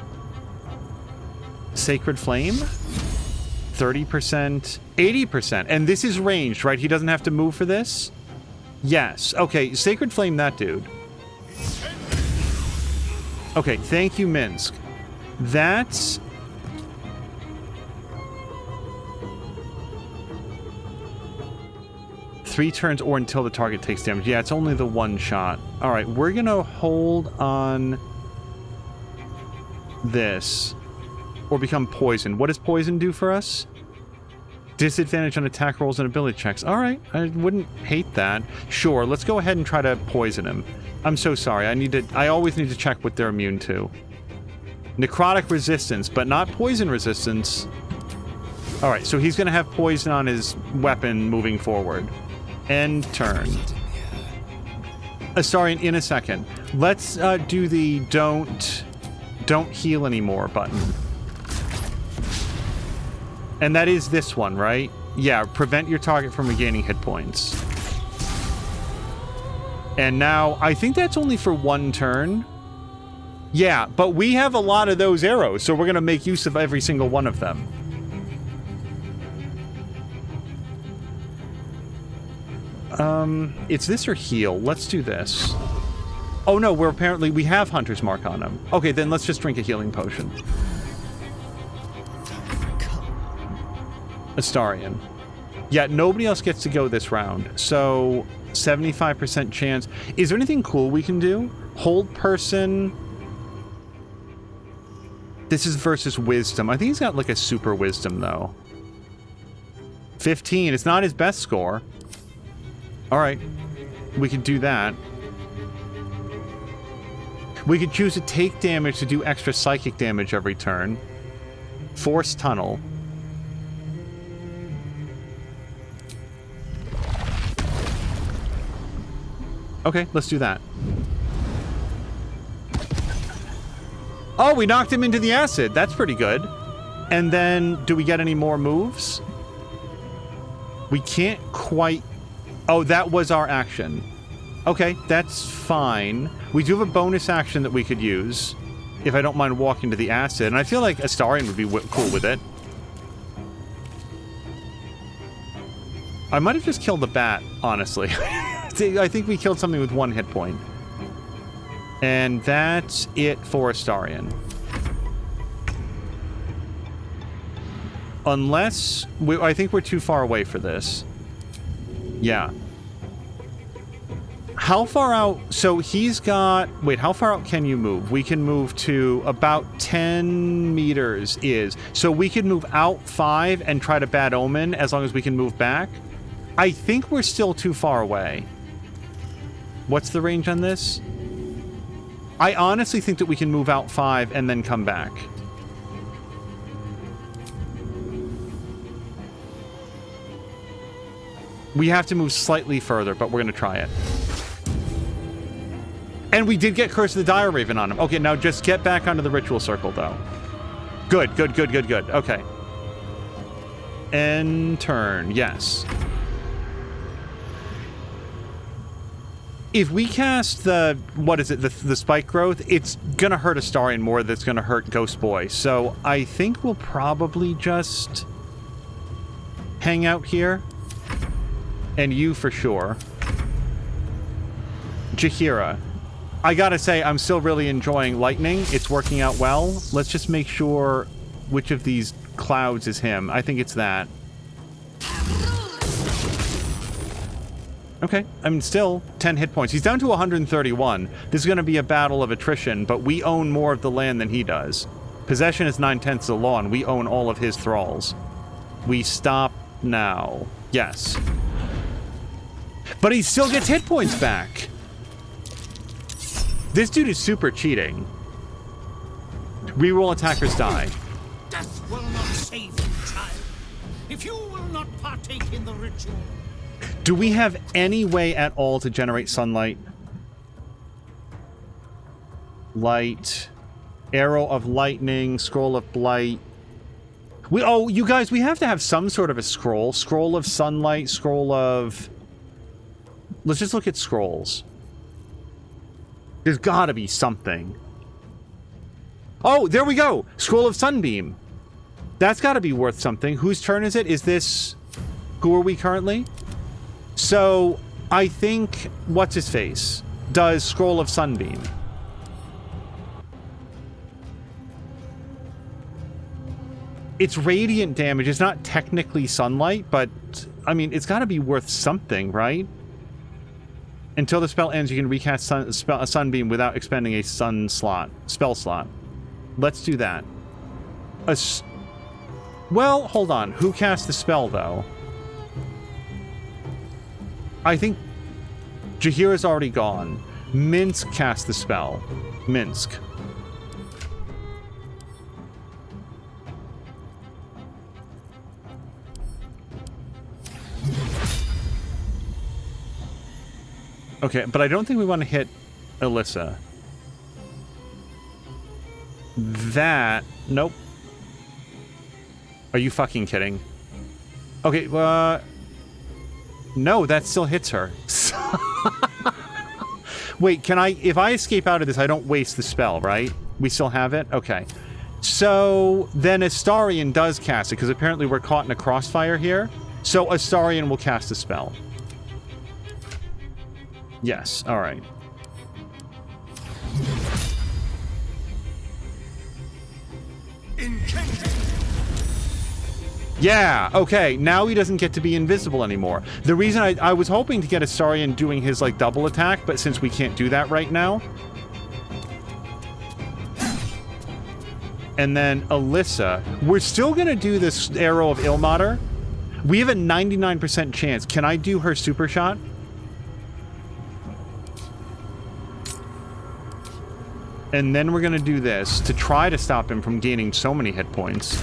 Sacred Flame? 30%, 80%. And this is ranged, right? He doesn't have to move for this? Yes. Okay, Sacred Flame that dude. Okay, thank you, Minsk. That's... Three turns or until the target takes damage. Yeah, it's only the one shot. All right, we're going to hold on this or become poisoned. What does poison do for us? Disadvantage on attack rolls and ability checks. All right, I wouldn't hate that. Sure, let's go ahead and try to poison him. I'm so sorry. I always need to check what they're immune to. Necrotic resistance, but not poison resistance. All right, so he's going to have poison on his weapon moving forward. End turn. Astarion, in a second. Let's do the don't heal anymore button. And that is this one, right? Yeah, prevent your target from regaining hit points. And now, I think that's only for one turn. Yeah, but we have a lot of those arrows, so we're going to make use of every single one of them. It's this or heal. Let's do this. Oh no, we have Hunter's Mark on him. Okay, then let's just drink a healing potion. Astarion. Yeah, nobody else gets to go this round. So, 75% chance. Is there anything cool we can do? Hold person. This is versus wisdom. I think he's got like a super wisdom though. 15. It's not his best score. All right. We could do that. We could choose to take damage to do extra psychic damage every turn. Force Tunnel. Okay, let's do that. Oh, we knocked him into the acid. That's pretty good. And then, do we get any more moves? We can't quite... Oh, that was our action. Okay, that's fine. We do have a bonus action that we could use if I don't mind walking to the acid. And I feel like Astarion would be cool with it. I might have just killed the bat, honestly. I think we killed something with 1 hit point. And that's it for Astarion. Unless... I think we're too far away for this. Yeah. How far out... So he's got... Wait, how far out can you move? We can move to about 10 meters is. So we could move out 5 and try to bad omen as long as we can move back. I think we're still too far away. What's the range on this? I honestly think that we can move out 5 and then come back. We have to move slightly further, but we're going to try it. And we did get Curse of the Dire Raven on him. Okay, now just get back onto the ritual circle, though. Good, good, good, good, good. Okay. End turn. Yes. If we cast the... What is it? The spike growth, it's going to hurt Astarion more than it's going to hurt Ghost Boy. So I think we'll probably just hang out here. And you for sure. Jaheira. I gotta say, I'm still really enjoying lightning. It's working out well. Let's just make sure which of these clouds is him. I think it's that. Okay, I'm still 10 hit points. He's down to 131. This is going to be a battle of attrition, but we own more of the land than he does. Possession is 9/10 of the law, and we own all of his thralls. We stop now. Yes. But he still gets hit points back. This dude is super cheating. Reroll attackers die. Death will not save you, child. If you will not partake in the ritual. Do we have any way at all to generate sunlight? Light. Arrow of lightning. Scroll of blight. Oh, you guys, we have to have some sort of a scroll. Scroll of sunlight. Scroll of... Let's just look at scrolls. There's gotta be something. Oh, there we go! Scroll of sunbeam. That's gotta be worth something. Whose turn is it? Is this... Who are we currently? So, I think... What's-his-face does Scroll of Sunbeam. It's radiant damage. It's not technically sunlight, but... I mean, it's gotta be worth something, right? Until the spell ends, you can recast a sunbeam without expending a spell slot. Let's do that. Well, hold on. Who cast the spell, though? I think Jaheira's already gone. Minsk cast the spell. Minsk. Okay, but I don't think we want to hit Alyssa. That... Nope. Are you fucking kidding? Okay, no, that still hits her. Wait, can I... If I escape out of this, I don't waste the spell, right? We still have it? Okay. So, then Astarion does cast it, because apparently we're caught in a crossfire here. So, Astarion will cast the spell. Yes, alright. Yeah, okay, now he doesn't get to be invisible anymore. The reason I was hoping to get Astarion doing his, like, double attack, but since we can't do that right now... And then Alyssa. We're still gonna do this Arrow of Ilmater. We have a 99% chance. Can I do her super shot? And then we're gonna do this to try to stop him from gaining so many hit points.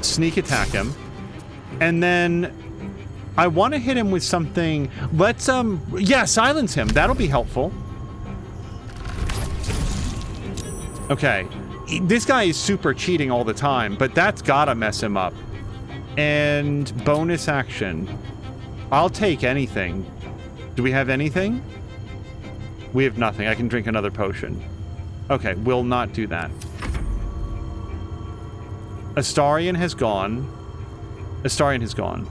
Sneak attack him. And then I want to hit him with something. Let's, yeah, silence him. That'll be helpful. Okay. This guy is super cheating all the time, but that's gotta mess him up. And bonus action. I'll take anything. Do we have anything? We have nothing. I can drink another potion. Okay, we'll not do that. Astarion has gone. Astarion has gone.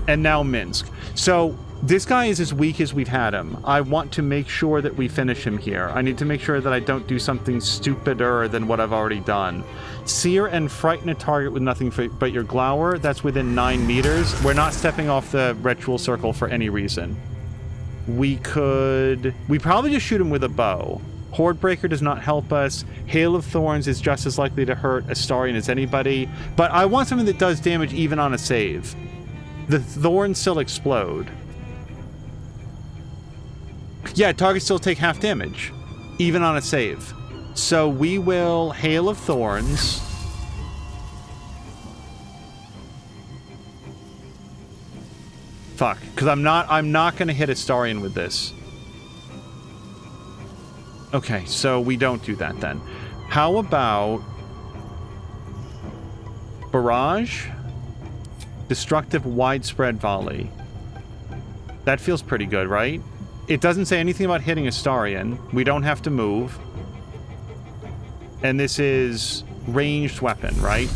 And now Minsk. So, this guy is as weak as we've had him. I want to make sure that we finish him here. I need to make sure that I don't do something stupider than what I've already done. Sear and frighten a target with nothing but your glower. That's within 9 meters. We're not stepping off the ritual circle for any reason. We probably just shoot him with a bow. Hordebreaker does not help us. Hail of Thorns is just as likely to hurt Astarion as anybody. But I want something that does damage even on a save. The thorns still explode. Yeah, targets still take half damage, even on a save. So we will Hail of Thorns. Fuck, because I'm not gonna hit Astarion with this. Okay, so we don't do that then. How about Barrage? Destructive Widespread Volley. That feels pretty good, right? It doesn't say anything about hitting Astarion. We don't have to move. And this is ranged weapon, right?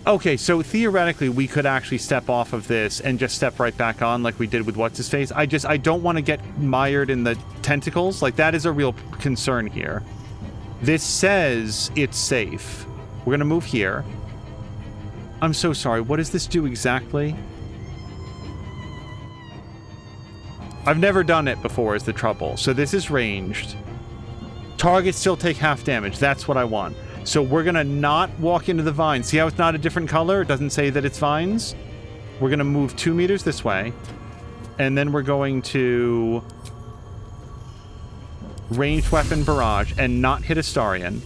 Okay, so theoretically, we could actually step off of this and just step right back on like we did with What's-His-Face. I don't want to get mired in the tentacles. Like, that is a real concern here. This says it's safe. We're going to move here. I'm so sorry. What does this do exactly? I've never done it before is the trouble. So this is ranged. Targets still take half damage. That's what I want. So we're going to not walk into the vines. See how it's not a different color? It doesn't say that it's vines. We're going to move 2 meters this way. And then we're going to ranged weapon barrage and not hit Astarion.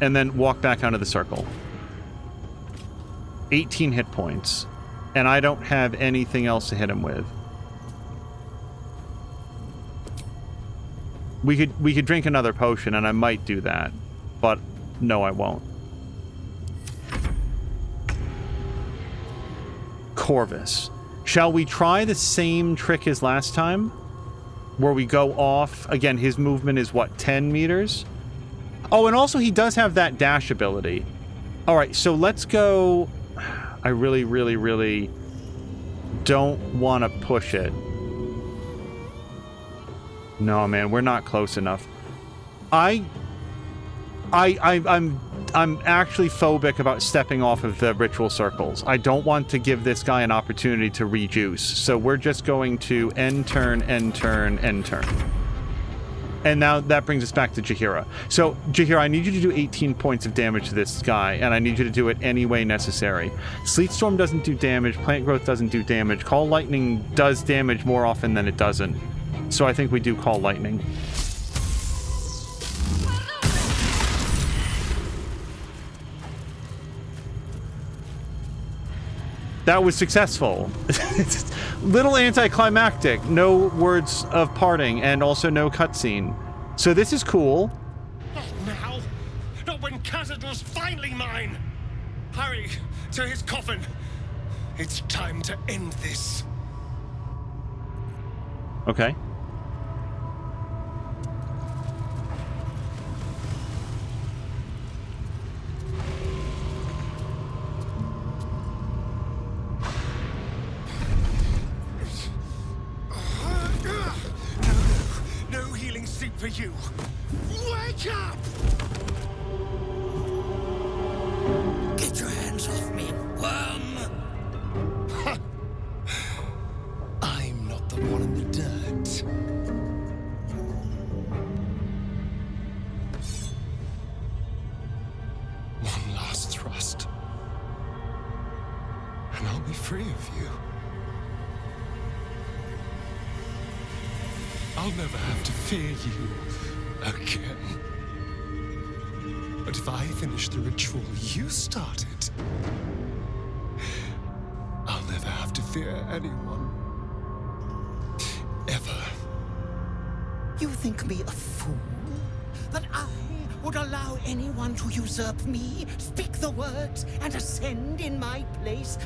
And then walk back onto the circle. 18 hit points. And I don't have anything else to hit him with. We could drink another potion, and I might do that. But no, I won't. Corvus. Shall we try the same trick as last time? Where we go off... Again, his movement is, what, 10 meters? Oh, and also he does have that dash ability. Alright, so let's go... I really, really, really don't want to push it. No, man, we're not close enough. I'm actually phobic about stepping off of the ritual circles. I don't want to give this guy an opportunity to rejuice. So we're just going to end turn, end turn, end turn. And now that brings us back to Jaheira. So, Jaheira, I need you to do 18 points of damage to this guy, and I need you to do it any way necessary. Sleet Storm doesn't do damage, Plant Growth doesn't do damage, Call Lightning does damage more often than it doesn't. So I think we do Call Lightning. That was successful. Little anticlimactic. No words of parting, and also no cutscene. So this is cool. Not now! Not when Cazador's finally mine! Hurry to his coffin! It's time to end this. Okay. No healing sleep for you. Wake up! Get your hands off me, worm! I'm not the one in the dirt. One last thrust. And I'll be free of you. I'll never have to fear you again. But if I finish the ritual you started, I'll never have to fear anyone. Ever. You think me a fool? That I would allow anyone to usurp me, speak the words, and ascend in my place?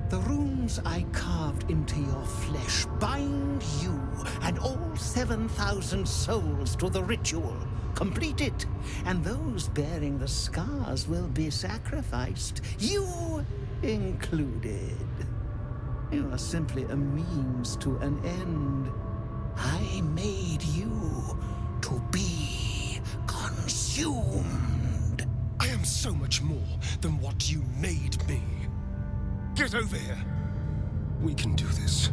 The runes I carved into your flesh bind you and all 7,000 souls to the ritual. Complete it, and those bearing the scars will be sacrificed, you included. You are simply a means to an end. I made you to be consumed. I am so much more than what you made me. Get over here. We can do this.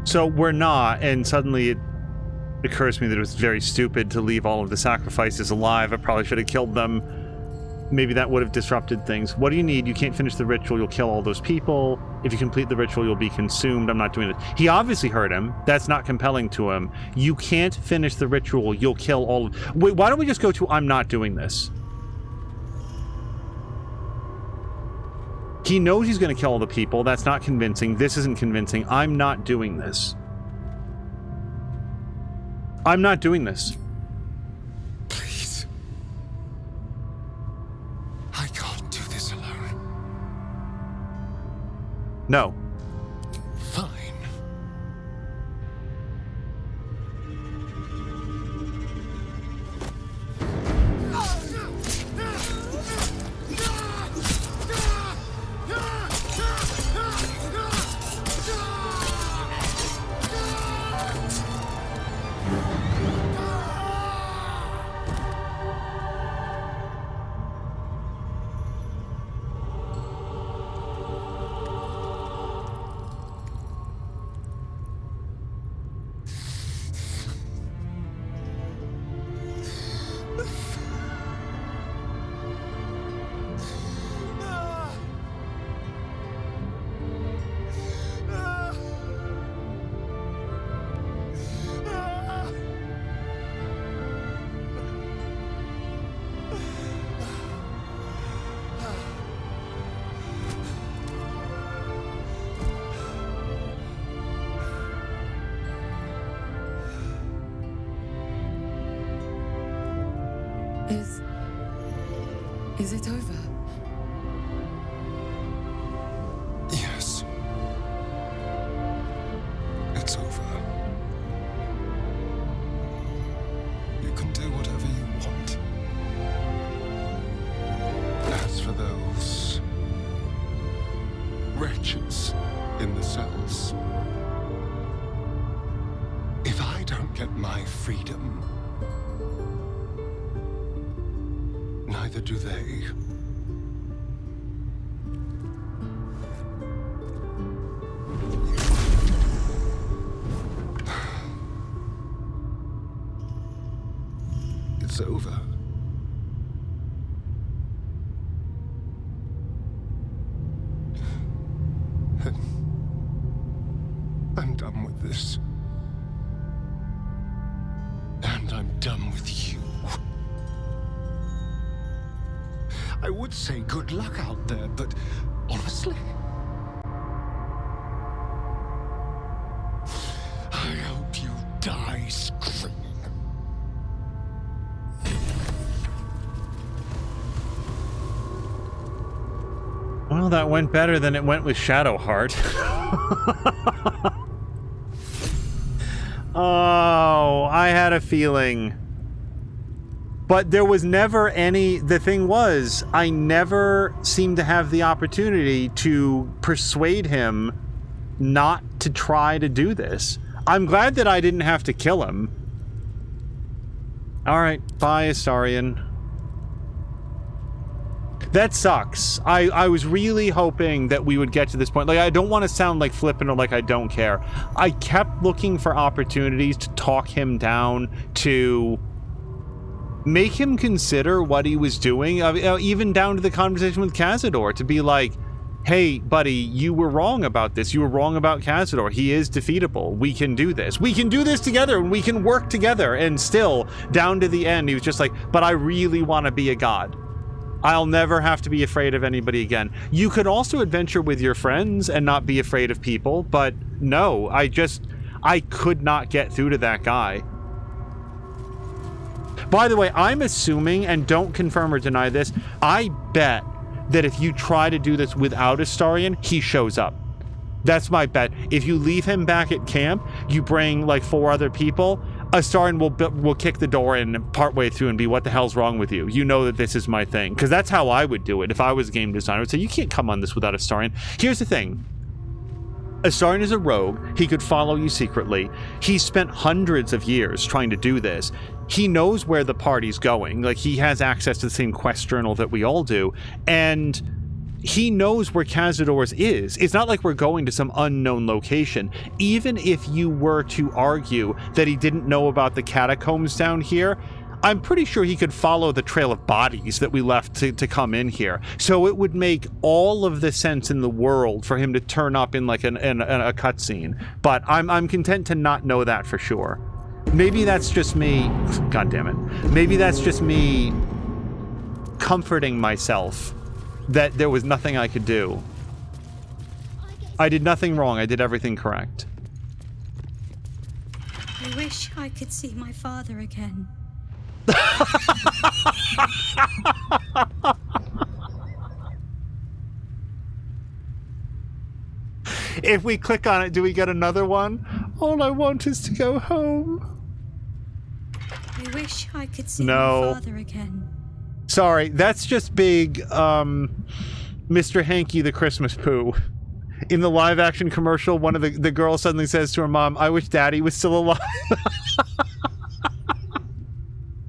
So we're not, and suddenly it occurs to me that it was very stupid to leave all of the sacrifices alive. I probably should have killed them. Maybe that would have disrupted things. What do you need? You can't finish the ritual. You'll kill all those people. If you complete the ritual, you'll be consumed. I'm not doing it. He obviously heard him. That's not compelling to him. You can't finish the ritual. You'll kill all of... Wait, why don't we just go to I'm not doing this? He knows he's going to kill all the people. That's not convincing. This isn't convincing. I'm not doing this. I'm not doing this. Please. I can't do this alone. No. Fine. Is it over? Yes. It's over. You can do whatever you want. As for those wretches in the cells, if I don't get my freedom, neither do they. It's over. I'm done with this. And I'm done with you. I would say good luck out there, but honestly, I hope you die screaming. Well, that went better than it went with Shadowheart. Oh, I had a feeling. But there was never any... The thing was, I never seemed to have the opportunity to persuade him not to try to do this. I'm glad that I didn't have to kill him. Alright, bye, Astarion. That sucks. I was really hoping that we would get to this point. Like, I don't want to sound like flippant or like I don't care. I kept looking for opportunities to talk him down, to make him consider what he was doing, even down to the conversation with Cazador, to be like, hey, buddy, you were wrong about this. You were wrong about Cazador. He is defeatable. We can do this. We can do this together, and we can work together. And still, down to the end, he was just like, but I really want to be a god. I'll never have to be afraid of anybody again. You could also adventure with your friends and not be afraid of people, but no, I could not get through to that guy. By the way, I'm assuming, and don't confirm or deny this, I bet that if you try to do this without Astarion, he shows up. That's my bet. If you leave him back at camp, you bring like 4 other people, Astarion will kick the door in partway through and be, what the hell's wrong with you? You know that this is my thing. Because that's how I would do it if I was a game designer. I would say, you can't come on this without Astarion. Here's the thing. Astarion is a rogue. He could follow you secretly. He spent hundreds of years trying to do this. He knows where the party's going. Like, he has access to the same quest journal that we all do. And he knows where Cazador's is. It's not like we're going to some unknown location. Even if you were to argue that he didn't know about the catacombs down here, I'm pretty sure he could follow the trail of bodies that we left to come in here. So it would make all of the sense in the world for him to turn up in like a cutscene. But I'm content to not know that for sure. Maybe that's just me. God damn it. Maybe that's just me comforting myself that there was nothing I could do. I did nothing wrong. I did everything correct. I wish I could see my father again. If we click on it, do we get another one? All I want is to go home. I wish I could see my father again. Sorry, that's just big, Mr. Hanky the Christmas Pooh. In the live-action commercial, one of the girls suddenly says to her mom, I wish Daddy was still alive.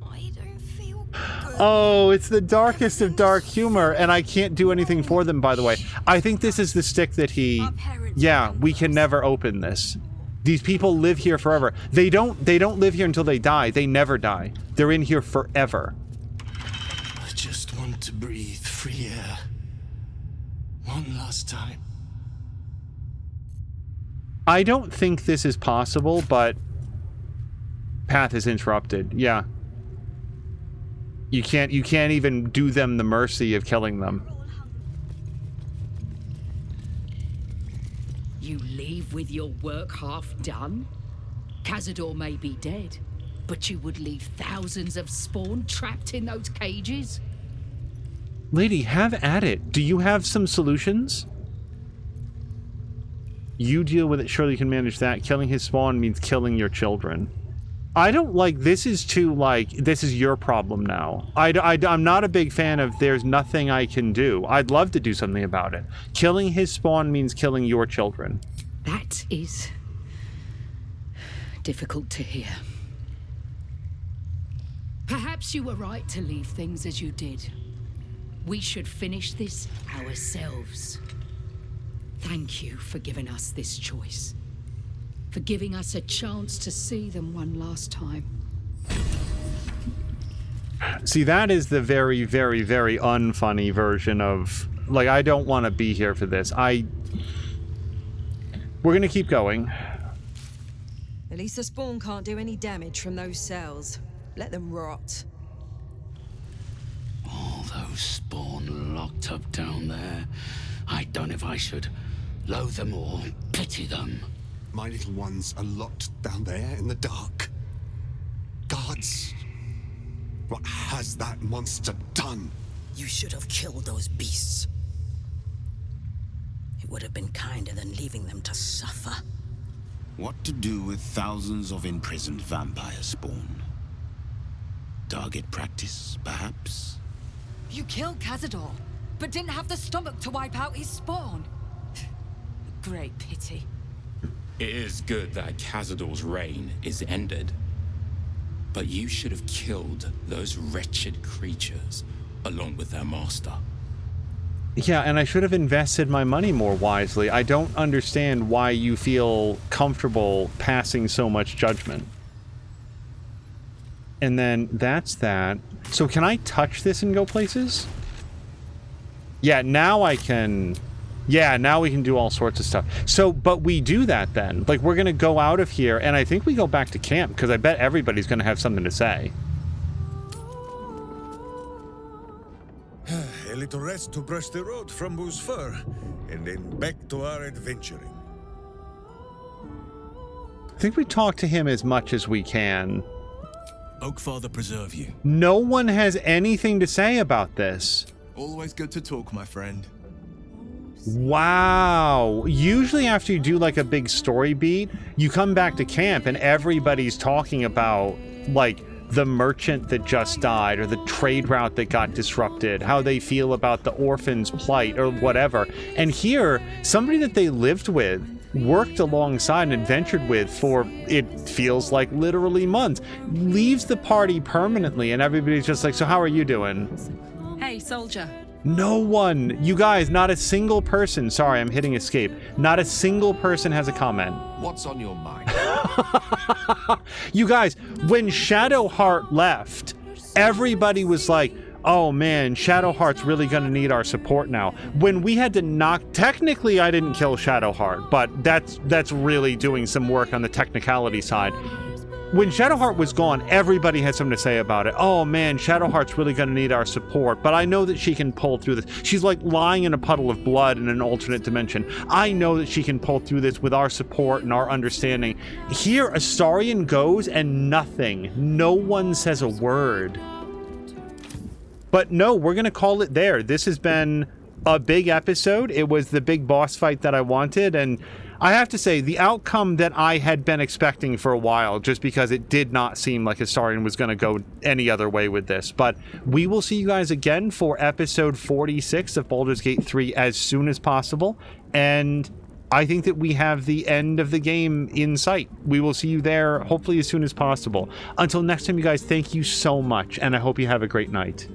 I don't feel good. Oh, it's the darkest of dark humor, and I can't do anything for them, by the way. I think this is the stick that he... Yeah, we can never open this. These people live here forever. They don't live here until they die. They never die. They're in here forever. I just want to breathe free air. One last time. I don't think this is possible, but path is interrupted. Yeah. You can't even do them the mercy of killing them. You leave with your work half done? Cazador may be dead, But you would leave thousands of spawn trapped in those cages? Lady, have at it. Do you have some solutions? You deal with it. Surely you can manage that. Killing his spawn means killing your children. I don't like, this is too, like, this is your problem now. I'm not a big fan of there's nothing I can do. I'd love to do something about it. Killing his spawn means killing your children. That is difficult to hear. Perhaps you were right to leave things as you did. We should finish this ourselves. Thank you for giving us this choice. For giving us a chance to see them one last time. See, that is the very, very, very unfunny version of, like, I don't want to be here for this. We're going to keep going. At least the spawn can't do any damage from those cells. Let them rot. All those spawn locked up down there. I don't know if I should loathe them or pity them. My little ones are locked down there in the dark. Guards, what has that monster done? You should have killed those beasts. It would have been kinder than leaving them to suffer. What to do with thousands of imprisoned vampire spawn? Target practice, perhaps? You killed Cazador, but didn't have the stomach to wipe out his spawn. Great pity. It is good that Cazador's reign is ended. But you should have killed those wretched creatures along with their master. Yeah, and I should have invested my money more wisely. I don't understand why you feel comfortable passing so much judgment. And then that's that. So can I touch this and go places? Yeah, now I can... Yeah, now we can do all sorts of stuff. So, but we do that then. Like, we're going to go out of here, and I think we go back to camp, because I bet everybody's going to have something to say. A little rest to brush the road from Boo's fur, and then back to our adventuring. I think we talk to him as much as we can. Oakfather preserve you. No one has anything to say about this. Always good to talk, my friend. Wow. Usually after you do like a big story beat, you come back to camp and everybody's talking about like the merchant that just died or the trade route that got disrupted, how they feel about the orphan's plight or whatever. And here, somebody that they lived with, worked alongside and adventured with for, it feels like literally months, leaves the party permanently and everybody's just like, so how are you doing? Hey, soldier. No one, you guys, not a single person, sorry, I'm hitting escape. Not a single person has a comment. What's on your mind? You guys, when Shadowheart left, everybody was like, oh man, Shadowheart's really gonna need our support now. When we had to knock, technically I didn't kill Shadowheart, but that's really doing some work on the technicality side. When Shadowheart was gone, everybody had something to say about it. Oh man, Shadowheart's really gonna need our support, but I know that she can pull through this. She's like lying in a puddle of blood in an alternate dimension. I know that she can pull through this with our support and our understanding. Here, Astarion goes and nothing. No one says a word. But no, we're gonna call it there. This has been a big episode. It was the big boss fight that I wanted, and I have to say, the outcome that I had been expecting for a while, just because it did not seem like Astarion was going to go any other way with this. But we will see you guys again for episode 46 of Baldur's Gate 3 as soon as possible. And I think that we have the end of the game in sight. We will see you there, hopefully as soon as possible. Until next time, you guys, thank you so much, and I hope you have a great night.